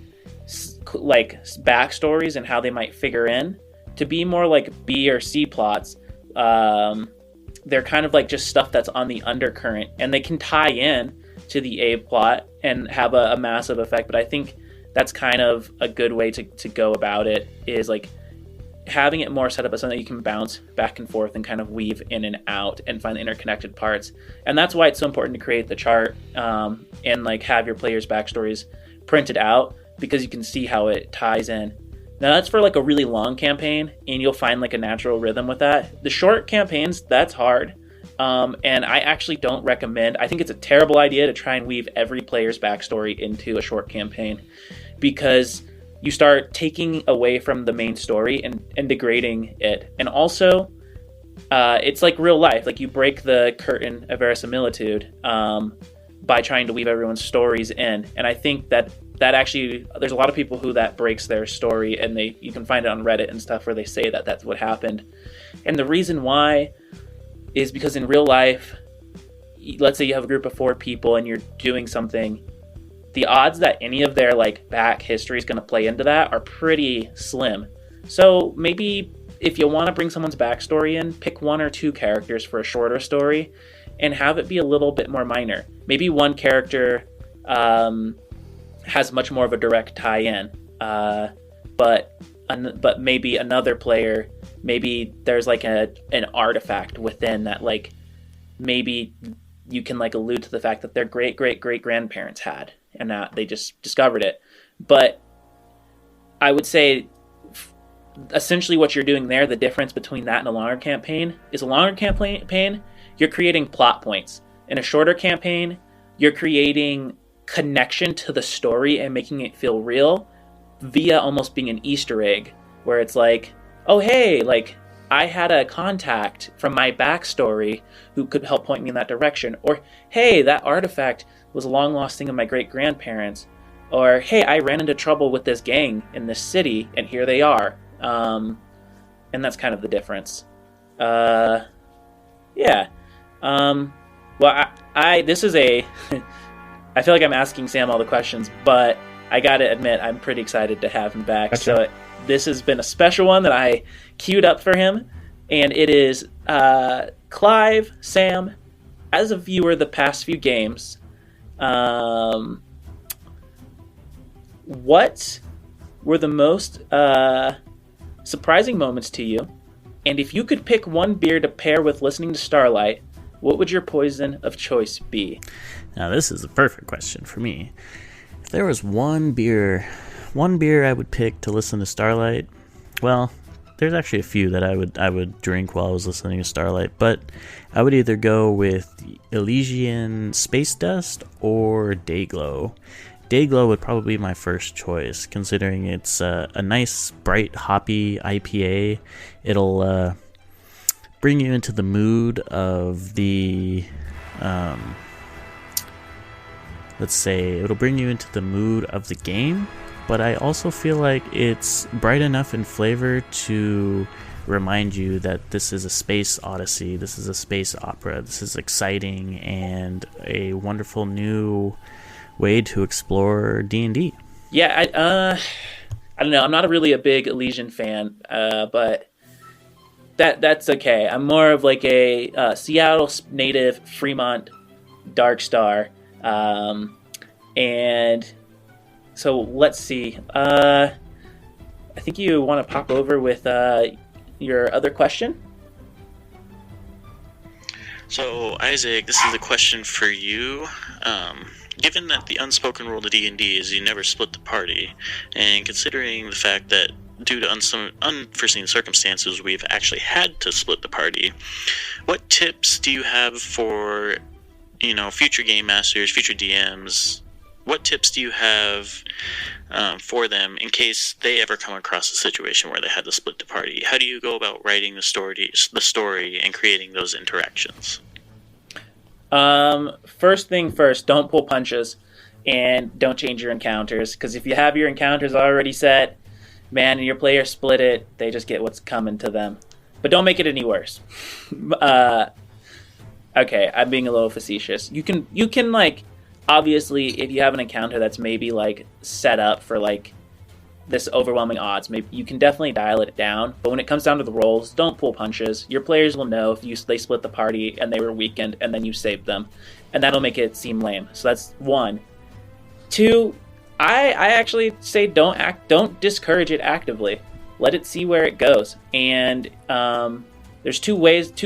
backstories and how they might figure in to be more like B or C plots. They're kind of like just stuff that's on the undercurrent, and they can tie in to the A plot and have a massive effect. But I think that's kind of a good way to go about it, is like having it more set up as something that you can bounce back and forth and kind of weave in and out and find the interconnected parts. And that's why it's so important to create the chart and like have your players' backstories printed out, because you can see how it ties in. Now, that's for like a really long campaign, and you'll find like a natural rhythm with that. The short campaigns, that's hard. And I actually don't recommend, I think it's a terrible idea to try and weave every player's backstory into a short campaign, because you start taking away from the main story and degrading it. And also, it's like real life. Like, you break the curtain of verisimilitude by trying to weave everyone's stories in. And I think that actually, there's a lot of people who that breaks their story, and you can find it on Reddit and stuff where they say that that's what happened. And the reason why is because in real life, let's say you have a group of 4 people and you're doing something, the odds that any of their like back history is going to play into that are pretty slim. So maybe if you want to bring someone's backstory in, pick 1 or 2 characters for a shorter story and have it be a little bit more minor. Maybe one character has much more of a direct tie-in, but maybe another player, maybe there's like an artifact within that, like maybe you can like allude to the fact that their great grandparents had, and that they just discovered it. But I would say essentially what you're doing there, the difference between that and a longer campaign, is a longer campaign, you're creating plot points. In a shorter campaign, you're creating connection to the story and making it feel real via almost being an Easter egg, where it's like, oh, hey, like, I had a contact from my backstory who could help point me in that direction. Or, hey, that artifact was a long-lost thing of my great-grandparents. Or, hey, I ran into trouble with this gang in this city, and here they are. And that's kind of the difference. Yeah. Well, this is a... I feel like I'm asking Sam all the questions, but I gotta admit, I'm pretty excited to have him back. Gotcha. So this has been a special one that I queued up for him, and it is Clive, Sam, as a viewer the past few games, what were the most surprising moments to you? And if you could pick one beer to pair with listening to Starlight, what would your poison of choice be? Now this is a perfect question for me. If there was one beer I would pick to listen to Starlight, well, there's actually a few that I would drink while I was listening to Starlight, but I would either go with Elysian Space Dust or Dayglow. Dayglow would probably be my first choice, considering it's a nice, bright, hoppy IPA. It'll bring you into the mood of the... let's say it'll bring you into the mood of the game, but I also feel like it's bright enough in flavor to remind you that this is a space odyssey, this is a space opera, this is exciting and a wonderful new way to explore D&D. Yeah, I don't know. I'm not really a big Elysian fan, but that's okay. I'm more of like a Seattle native, Fremont Dark Star. And so let's see. I think you want to pop over with your other question. So Isaac, this is a question for you. Given that the unspoken rule of D&D is you never split the party, and considering the fact that due to unforeseen circumstances we've actually had to split the party, what tips do you have for future game masters, future DMs? What tips do you have for them in case they ever come across a situation where they had to split the party? How do you go about writing the story and creating those interactions? First thing first, don't pull punches and don't change your encounters, because if you have your encounters already set, man, and your players split it, they just get what's coming to them. But don't make it any worse. Okay, I'm being a little facetious. You can like, obviously, if you have an encounter that's maybe like set up for like this overwhelming odds, maybe you can definitely dial it down. But when it comes down to the rolls, don't pull punches. Your players will know if they split the party and they were weakened, and then you saved them, and that'll make it seem lame. So that's one. Two, I actually say don't discourage it actively. Let it see where it goes. And there's two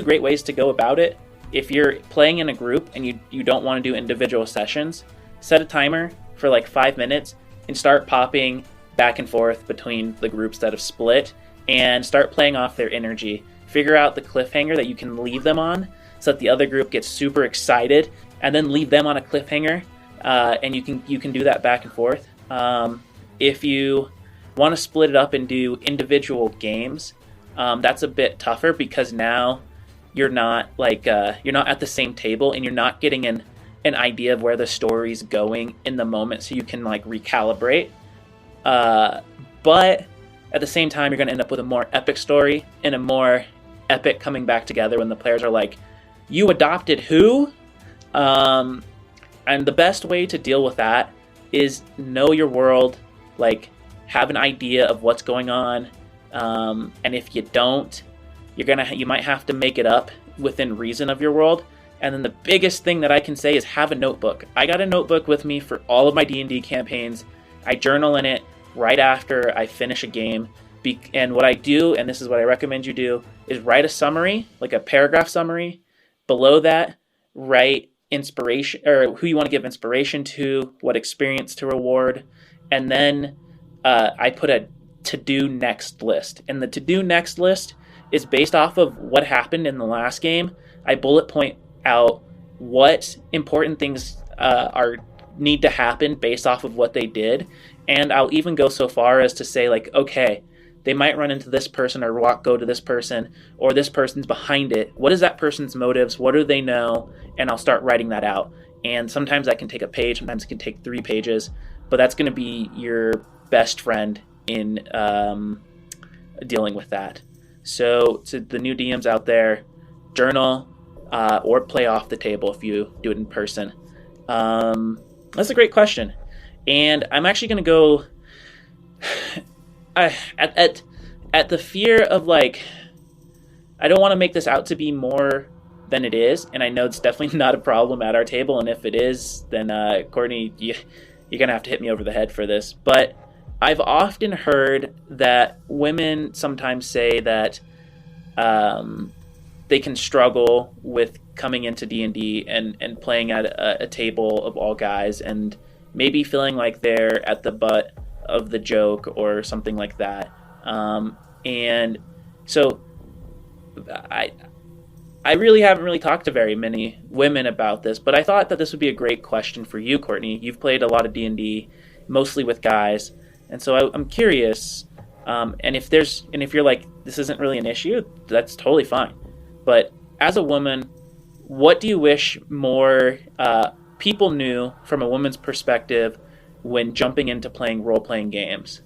great ways to go about it. If you're playing in a group and you don't want to do individual sessions, set a timer for like 5 minutes and start popping back and forth between the groups that have split and start playing off their energy. Figure out the cliffhanger that you can leave them on so that the other group gets super excited, and then leave them on a cliffhanger, and you can do that back and forth. If you want to split it up and do individual games, that's a bit tougher, because now you're not at the same table and you're not getting an idea of where the story's going in the moment, so you can like recalibrate. But at the same time, you're going to end up with a more epic story and a more epic coming back together when the players are like, you adopted who? And the best way to deal with that is know your world, like have an idea of what's going on. And if you don't, you might have to make it up within reason of your world. And then the biggest thing that I can say is have a notebook. I got a notebook with me for all of my D&D campaigns. I journal in it right after I finish a game. And what I do, and this is what I recommend you do, is write a summary, like a paragraph summary. Below that, write inspiration, or who you want to give inspiration to, what experience to reward. And then I put a to-do next list. And the to-do next list is based off of what happened in the last game. I bullet point out what important things need to happen based off of what they did. And I'll even go so far as to say, like, okay, they might run into this person or go to this person, or this person's behind it. What is that person's motives? What do they know? And I'll start writing that out. And sometimes that can take a page, sometimes it can take 3 pages, but that's going to be your best friend in dealing with that. So to the new DMs out there, journal or play off the table if you do it in person. That's a great question. And I'm actually going to go at the fear of like, I don't want to make this out to be more than it is, and I know it's definitely not a problem at our table, and if it is, then Courtney, you're gonna have to hit me over the head for this. But I've often heard that women sometimes say that they can struggle with coming into D&D and playing at a table of all guys, and maybe feeling like they're at the butt of the joke or something like that. And so I really haven't really talked to very many women about this, but I thought that this would be a great question for you, Courtney. You've played a lot of D&D, mostly with guys, and so I'm curious. And if you're like, this isn't really an issue, that's totally fine. But as a woman, what do you wish more people knew from a woman's perspective when jumping into playing role-playing games?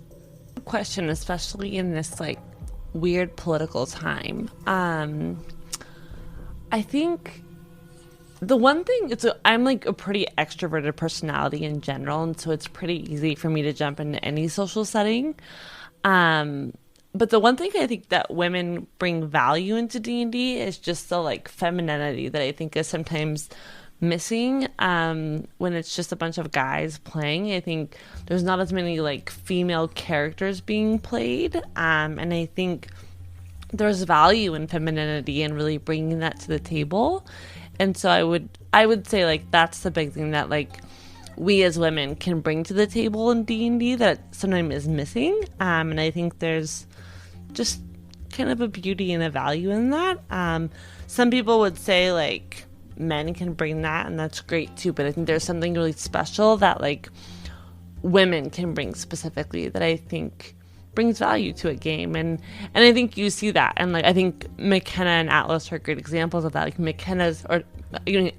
Question, especially in this like weird political time. I think the one thing, I'm like a pretty extroverted personality in general, and so it's pretty easy for me to jump into any social setting. But the one thing I think that women bring value into D&D is just the like femininity that I think is sometimes missing when it's just a bunch of guys playing. I think there's not as many like female characters being played, and I think there's value in femininity and really bringing that to the table. And so I would say like that's the big thing that like we as women can bring to the table in D&D that sometimes is missing, and I think there's just kind of a beauty and a value in that. Some people would say like men can bring that, and that's great too, but I think there's something really special that like women can bring specifically that I think brings value to a game, and I think you see that, and like I think McKenna and Atlas are great examples of that. Like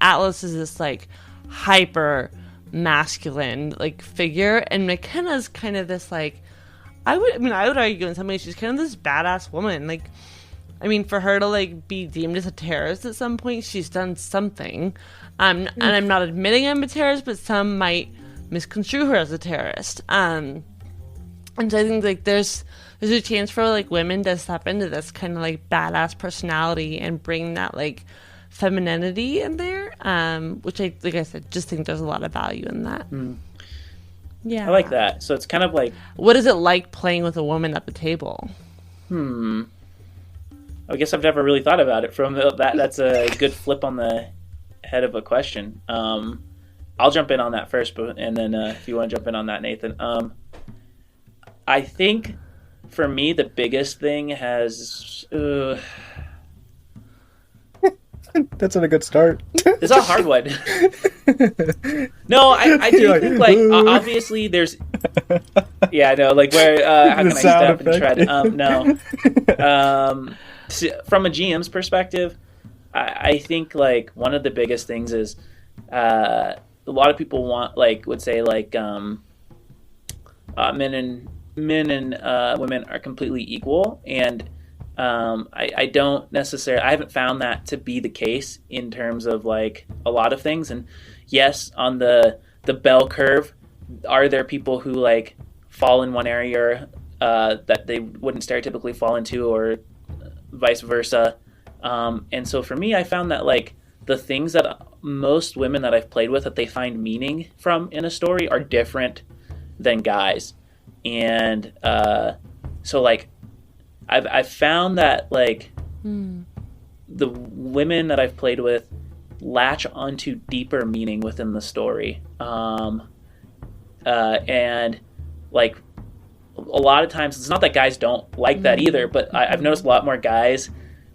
Atlas is this like hyper masculine like figure, and McKenna's kind of this like I would argue in some ways she's kind of this badass woman. Like, I mean, for her to like be deemed as a terrorist at some point, she's done something. And I'm not admitting I'm a terrorist, but some might misconstrue her as a terrorist. And so I think like there's a chance for like women to step into this kind of like badass personality and bring that like femininity in there, which I, like I said, just think there's a lot of value in that. Yeah, I like that. So it's kind of like, what is it like playing with a woman at the table? I guess I've never really thought about it from that. That's a good flip on the head of a question. I'll jump in on that first, and then if you want to jump in on that, Nathan. I think for me the biggest thing has That's not a good start. It's a hard one. No, I do think like obviously there's like where how can I step and tread? No. From a GM's perspective, I think like one of the biggest things is a lot of people would say men and women are completely equal, and I don't necessarily, I haven't found that to be the case in terms of like a lot of things. And yes, on the bell curve, are there people who like fall in one area that they wouldn't stereotypically fall into, or vice versa? And so for me, I found that like the things that most women that I've played with that they find meaning from in a story are different than guys. And so like I've found that like the women that I've played with latch onto deeper meaning within the story, and like a lot of times it's not that guys don't like that either, but I've noticed a lot more guys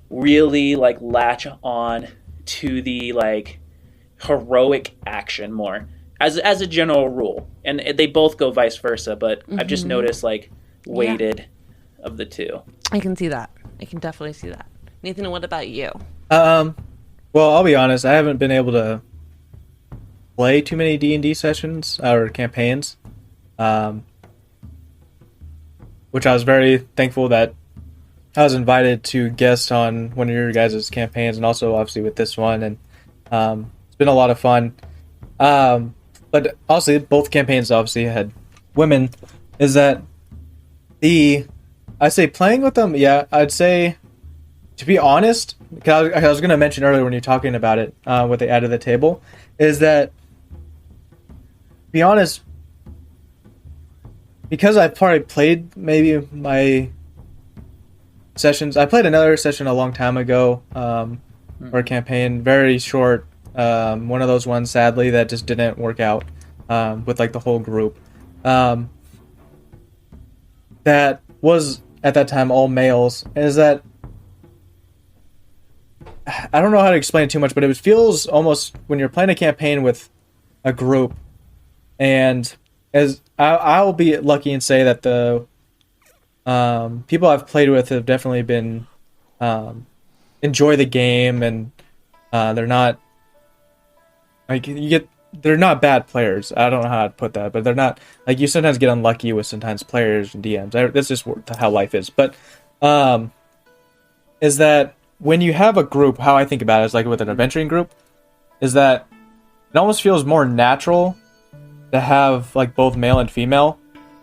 really like latch on to the like heroic action more as a general rule, and they both go vice versa, but I've just noticed like weighted of the two. I can see that. I can definitely see that. Nathan, what about you? Well, I'll be honest. I haven't been able to play too many D&D sessions or campaigns, which I was very thankful that I was invited to guest on one of your guys' campaigns, and also obviously with this one, and it's been a lot of fun. But also, both campaigns obviously had women. Is that I'd say playing with them, yeah, I'd say, to be honest, because I was going to mention earlier when you're talking about it, what they add to the table, is that, to be honest, because I've probably played maybe my sessions, I played another session a long time ago, or a campaign, very short, one of those ones, sadly, that just didn't work out, with like the whole group. That was, at that time, all males, is that, I don't know how to explain it too much, but it feels almost, when you're playing a campaign with a group, and as I'll be lucky and say that the people I've played with have definitely been enjoy the game, and they're not like they're not bad players. I don't know how to put that, but they're not like, you sometimes get unlucky with sometimes players and DMs. That's just how life is. But is that when you have a group, how I think about it is like with an adventuring group, is that it almost feels more natural to have like both male and female,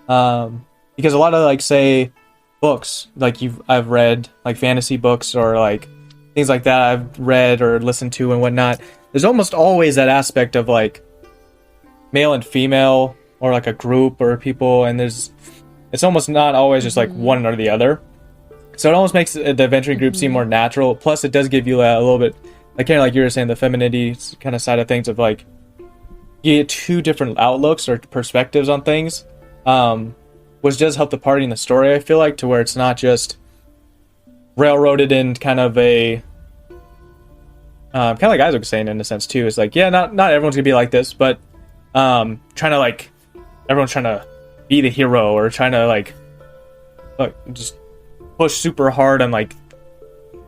because a lot of like, say, books like I've read like fantasy books or like things like that I've read or listened to and whatnot. There's almost always that aspect of like male and female, or like a group or people, and it's almost not always just like one or the other. So it almost makes the adventuring group seem more natural. Plus, it does give you a little bit, like kind of like you were saying, the femininity kind of side of things, of like you get two different outlooks or perspectives on things, which does help the party and the story, I feel like, to where it's not just railroaded in kind of a kind of like Isaac was saying in a sense too. It's like, yeah, not everyone's gonna be like this, but trying to like, everyone's trying to be the hero, or trying to like just push super hard on like,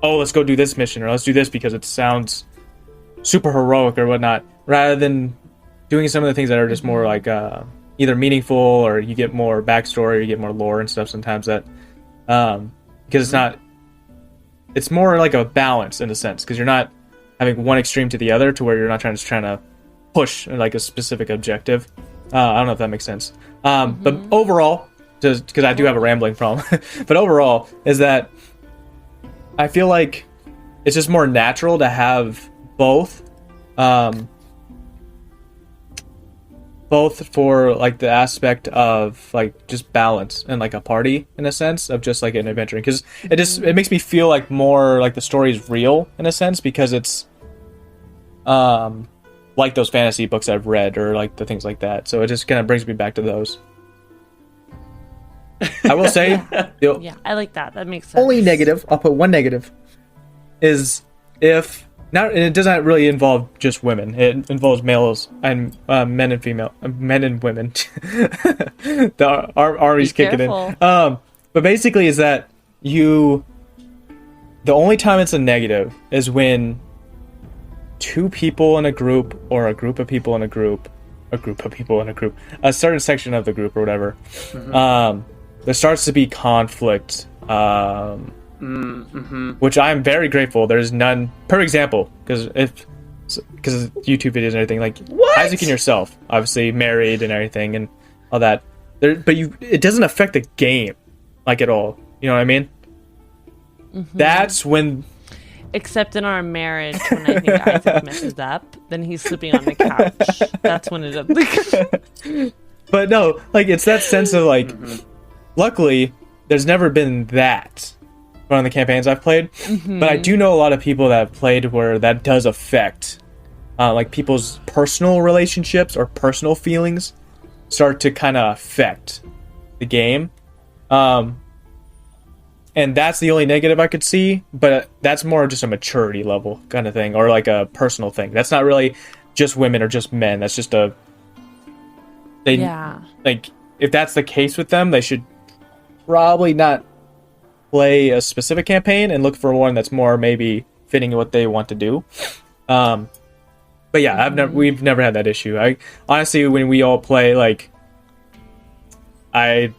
oh, let's go do this mission, or let's do this because it sounds super heroic or whatnot, rather than doing some of the things that are just more like either meaningful, or you get more backstory, or you get more lore and stuff sometimes, that because it's more like a balance in a sense, because you're not having one extreme to the other, to where you're not trying to push like a specific objective. I don't know if that makes sense. But overall, just because I do have a rambling problem, but overall is that I feel like it's just more natural to have both for like the aspect of like just balance and like a party, in a sense of just like an adventure, because it makes me feel like more like the story is real in a sense, because it's like those fantasy books I've read, or like the things like that. So it just kind of brings me back to those. I will say, Yeah, I like that. That makes sense. only negative, I'll put one negative, is if now, and it doesn't really involve just women. It involves males and men and female, men and women. The Ari's kicking in. But basically, is that the only time it's a negative is when two people in a group, or a group of people in a group, a certain section of the group or whatever, there starts to be conflict, which I'm very grateful there's none. Per example, because YouTube videos and everything, like Isaac and yourself, obviously married and everything and all that, it doesn't affect the game like at all. You know what I mean? That's when. Except in our marriage, when I think Isaac messes up, then he's sleeping on the couch. That's when it does. But no, like, it's that sense of like, luckily, there's never been that on the campaigns I've played. But I do know a lot of people that have played where that does affect, like, people's personal relationships or personal feelings start to kind of affect the game. And that's the only negative I could see, but that's more just a maturity level kind of thing, or like a personal thing. That's not really just women or just men. That's just like, if that's the case with them, they should probably not play a specific campaign and look for one that's more maybe fitting what they want to do. But yeah, we've never had that issue. I honestly, when we all play, like, I'm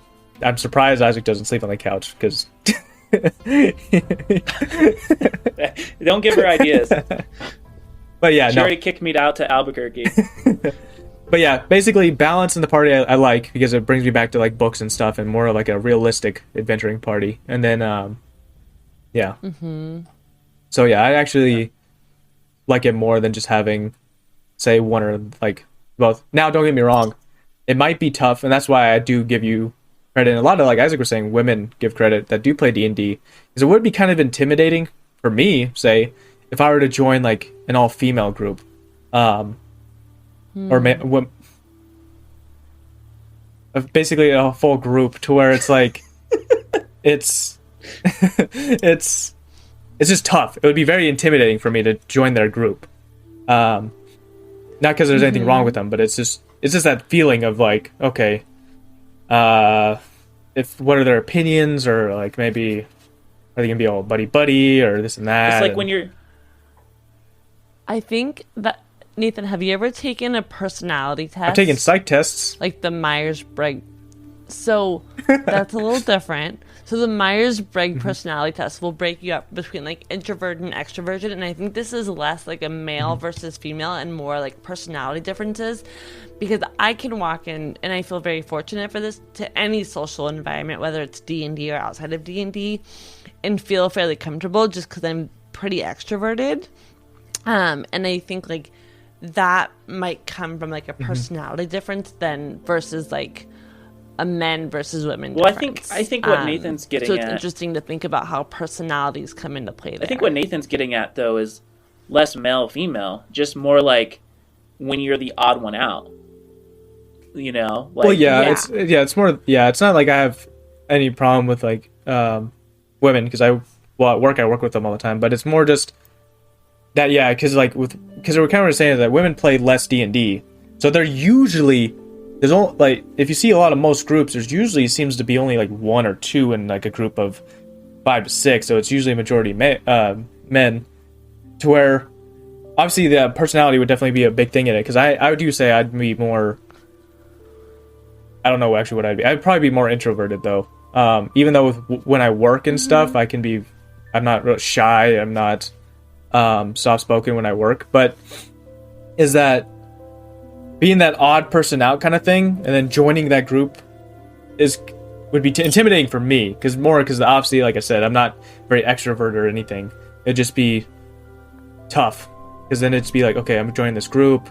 surprised Isaac doesn't sleep on the couch because. Don't give her ideas. But yeah, she already kicked me out to Albuquerque. But yeah, basically balance in the party I like because it brings me back to like books and stuff and more like a realistic adventuring party. And then yeah. So yeah, I actually like it more than just having, say, one or like both. Now, don't get me wrong, it might be tough, and that's why I do give you credit. And a lot of, like Isaac was saying, women give credit that do play D&D, because it would be kind of intimidating for me, say, if I were to join like an all-female group, or basically a full group, to where it's like it's just tough. It would be very intimidating for me to join their group. Not because there's anything wrong with them, but it's just that feeling of like, okay, if what are their opinions, or like maybe are they gonna be all buddy or this and that? It's like when you're. I think that, Nathan, have you ever taken a personality test? I've taken psych tests, like the Myers-Briggs. So that's a little different. So the Myers-Briggs personality test will break you up between like introvert and extroverted, and I think this is less like a male versus female and more like personality differences, because I can walk in, and I feel very fortunate for this, to any social environment, whether it's D&D or outside of D&D, and feel fairly comfortable just because I'm pretty extroverted. And I think like that might come from like a personality difference then versus like a men versus women difference. I think what Nathan's getting at. So it's interesting to think about how personalities come into play there. I think what Nathan's getting at though is less male female, just more like when you're the odd one out. You know? Like, well, it's more. Yeah, it's not like I have any problem with like women, because at work I work with them all the time, but it's more just that, yeah, because we're kind of saying that women play less D&D, so they're usually, there's only like, if you see a lot of most groups, there's usually seems to be only like one or two in like a group of 5 to 6, so it's usually a majority men, to where obviously the personality would definitely be a big thing in it, because I do say I'd be more, I don't know actually what I'd be. I'd probably be more introverted though. Even though when I work and stuff, I'm not real shy. I'm not soft-spoken when I work. But is that being that odd person out kind of thing, and then joining that group would be intimidating for me, because obviously, like I said, I'm not very extrovert or anything. It'd just be tough, because then it'd be like, okay, I'm joining this group.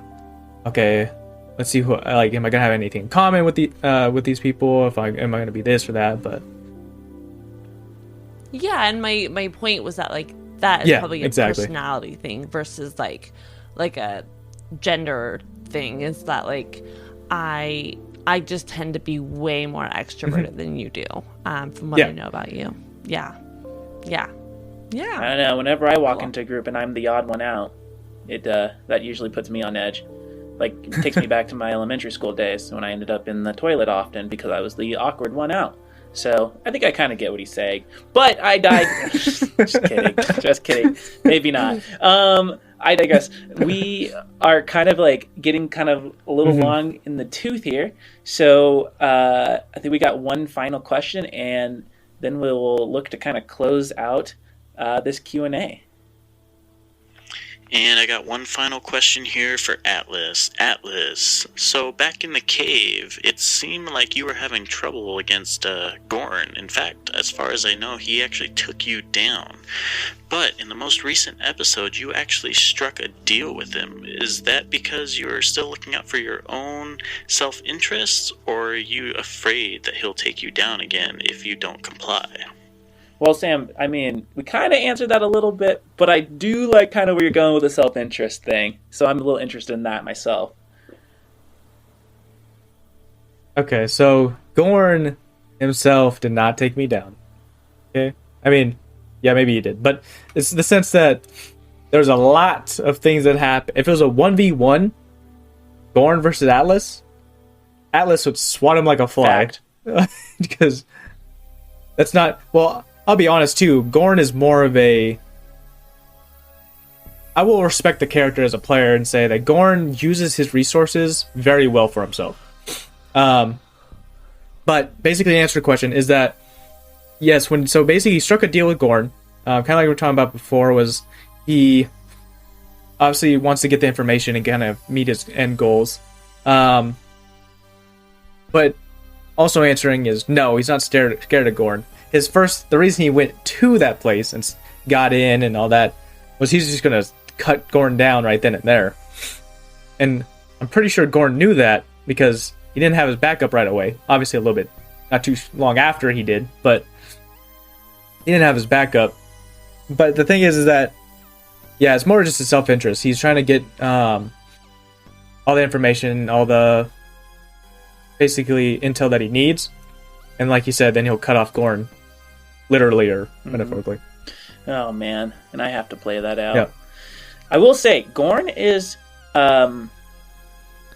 Okay, let's see who, like, am I gonna have anything in common with these people? Am I gonna be this or that? But yeah, and my point was that like that is probably a personality thing versus like a gender thing. Is that like I just tend to be way more extroverted than you do, from what I know about you. Yeah. I don't know. Whenever I walk into a group and I'm the odd one out, it that usually puts me on edge. Like, it takes me back to my elementary school days when I ended up in the toilet often because I was the awkward one out. So I think I kind of get what he's saying, but I died. Just kidding. Maybe not. I digress. We are kind of like getting kind of a little long in the tooth here. So I think we got one final question, and then we'll look to kind of close out this Q&A. And I got one final question here for Atlas. Atlas, so back in the cave, it seemed like you were having trouble against Gorn. In fact, as far as I know, he actually took you down. But in the most recent episode, you actually struck a deal with him. Is that because you're still looking out for your own self-interests, or are you afraid that he'll take you down again if you don't comply? Well, Sam, I mean, we kind of answered that a little bit, but I do like kind of where you're going with the self-interest thing. So I'm a little interested in that myself. Okay, so Gorn himself did not take me down. Okay? I mean, yeah, maybe he did. But it's the sense that there's a lot of things that happen. If it was a 1v1, Gorn versus Atlas would swat him like a fly. Because that's not... Well... I'll be honest too, Gorn is more of a... I will respect the character as a player and say that Gorn uses his resources very well for himself. But basically, to answer the question is that, yes, so basically he struck a deal with Gorn, kind of like we were talking about before, was he obviously wants to get the information and kind of meet his end goals. But also answering is no, he's not scared of Gorn. The reason he went to that place and got in and all that was he's just going to cut Gorn down right then and there. And I'm pretty sure Gorn knew that because he didn't have his backup right away. Obviously a little bit, not too long after he did, but he didn't have his backup. But the thing is that, yeah, it's more just a self-interest. He's trying to get all the information, all the basically intel that he needs. And like you said, then he'll cut off Gorn, literally or metaphorically. Oh, man. And I have to play that out. Yeah. I will say, Gorn is an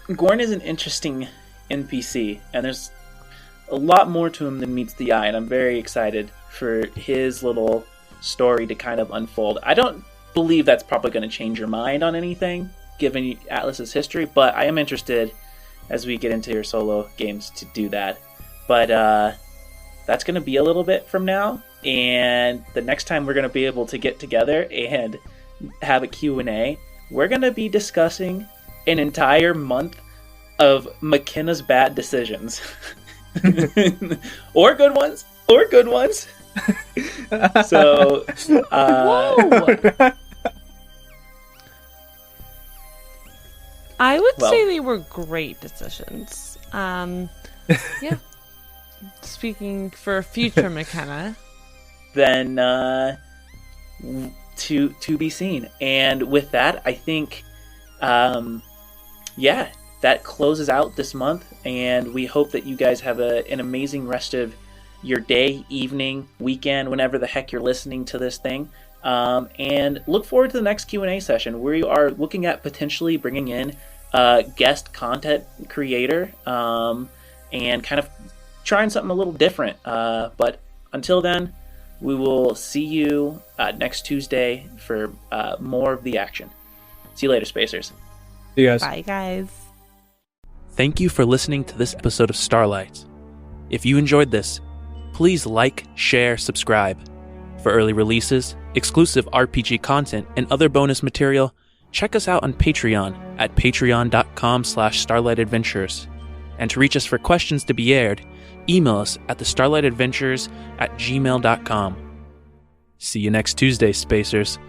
interesting NPC, and there's a lot more to him than meets the eye, and I'm very excited for his little story to kind of unfold. I don't believe that's probably going to change your mind on anything, given Atlas's history, but I am interested as we get into your solo games to do that. But that's going to be a little bit from now, and the next time we're going to be able to get together and have a Q&A, we're going to be discussing an entire month of McKenna's bad decisions. or good ones. So, Whoa! I would say they were great decisions. Yeah. Speaking for future McKenna. Then, to be seen. And with that, I think, that closes out this month, and we hope that you guys have an amazing rest of your day, evening, weekend, whenever the heck you're listening to this thing. And look forward to the next Q&A session. We are looking at potentially bringing in a guest content creator and kind of trying something a little different. But until then, we will see you next Tuesday for more of the action. See you later, Spacers. See you guys. Bye, guys. Thank you for listening to this episode of Starlight. If you enjoyed this, please like, share, subscribe. For early releases, exclusive RPG content, and other bonus material, check us out on Patreon at patreon.com/starlightadventures. And to reach us for questions to be aired, email us at thestarlightadventures@gmail.com. See you next Tuesday, Spacers.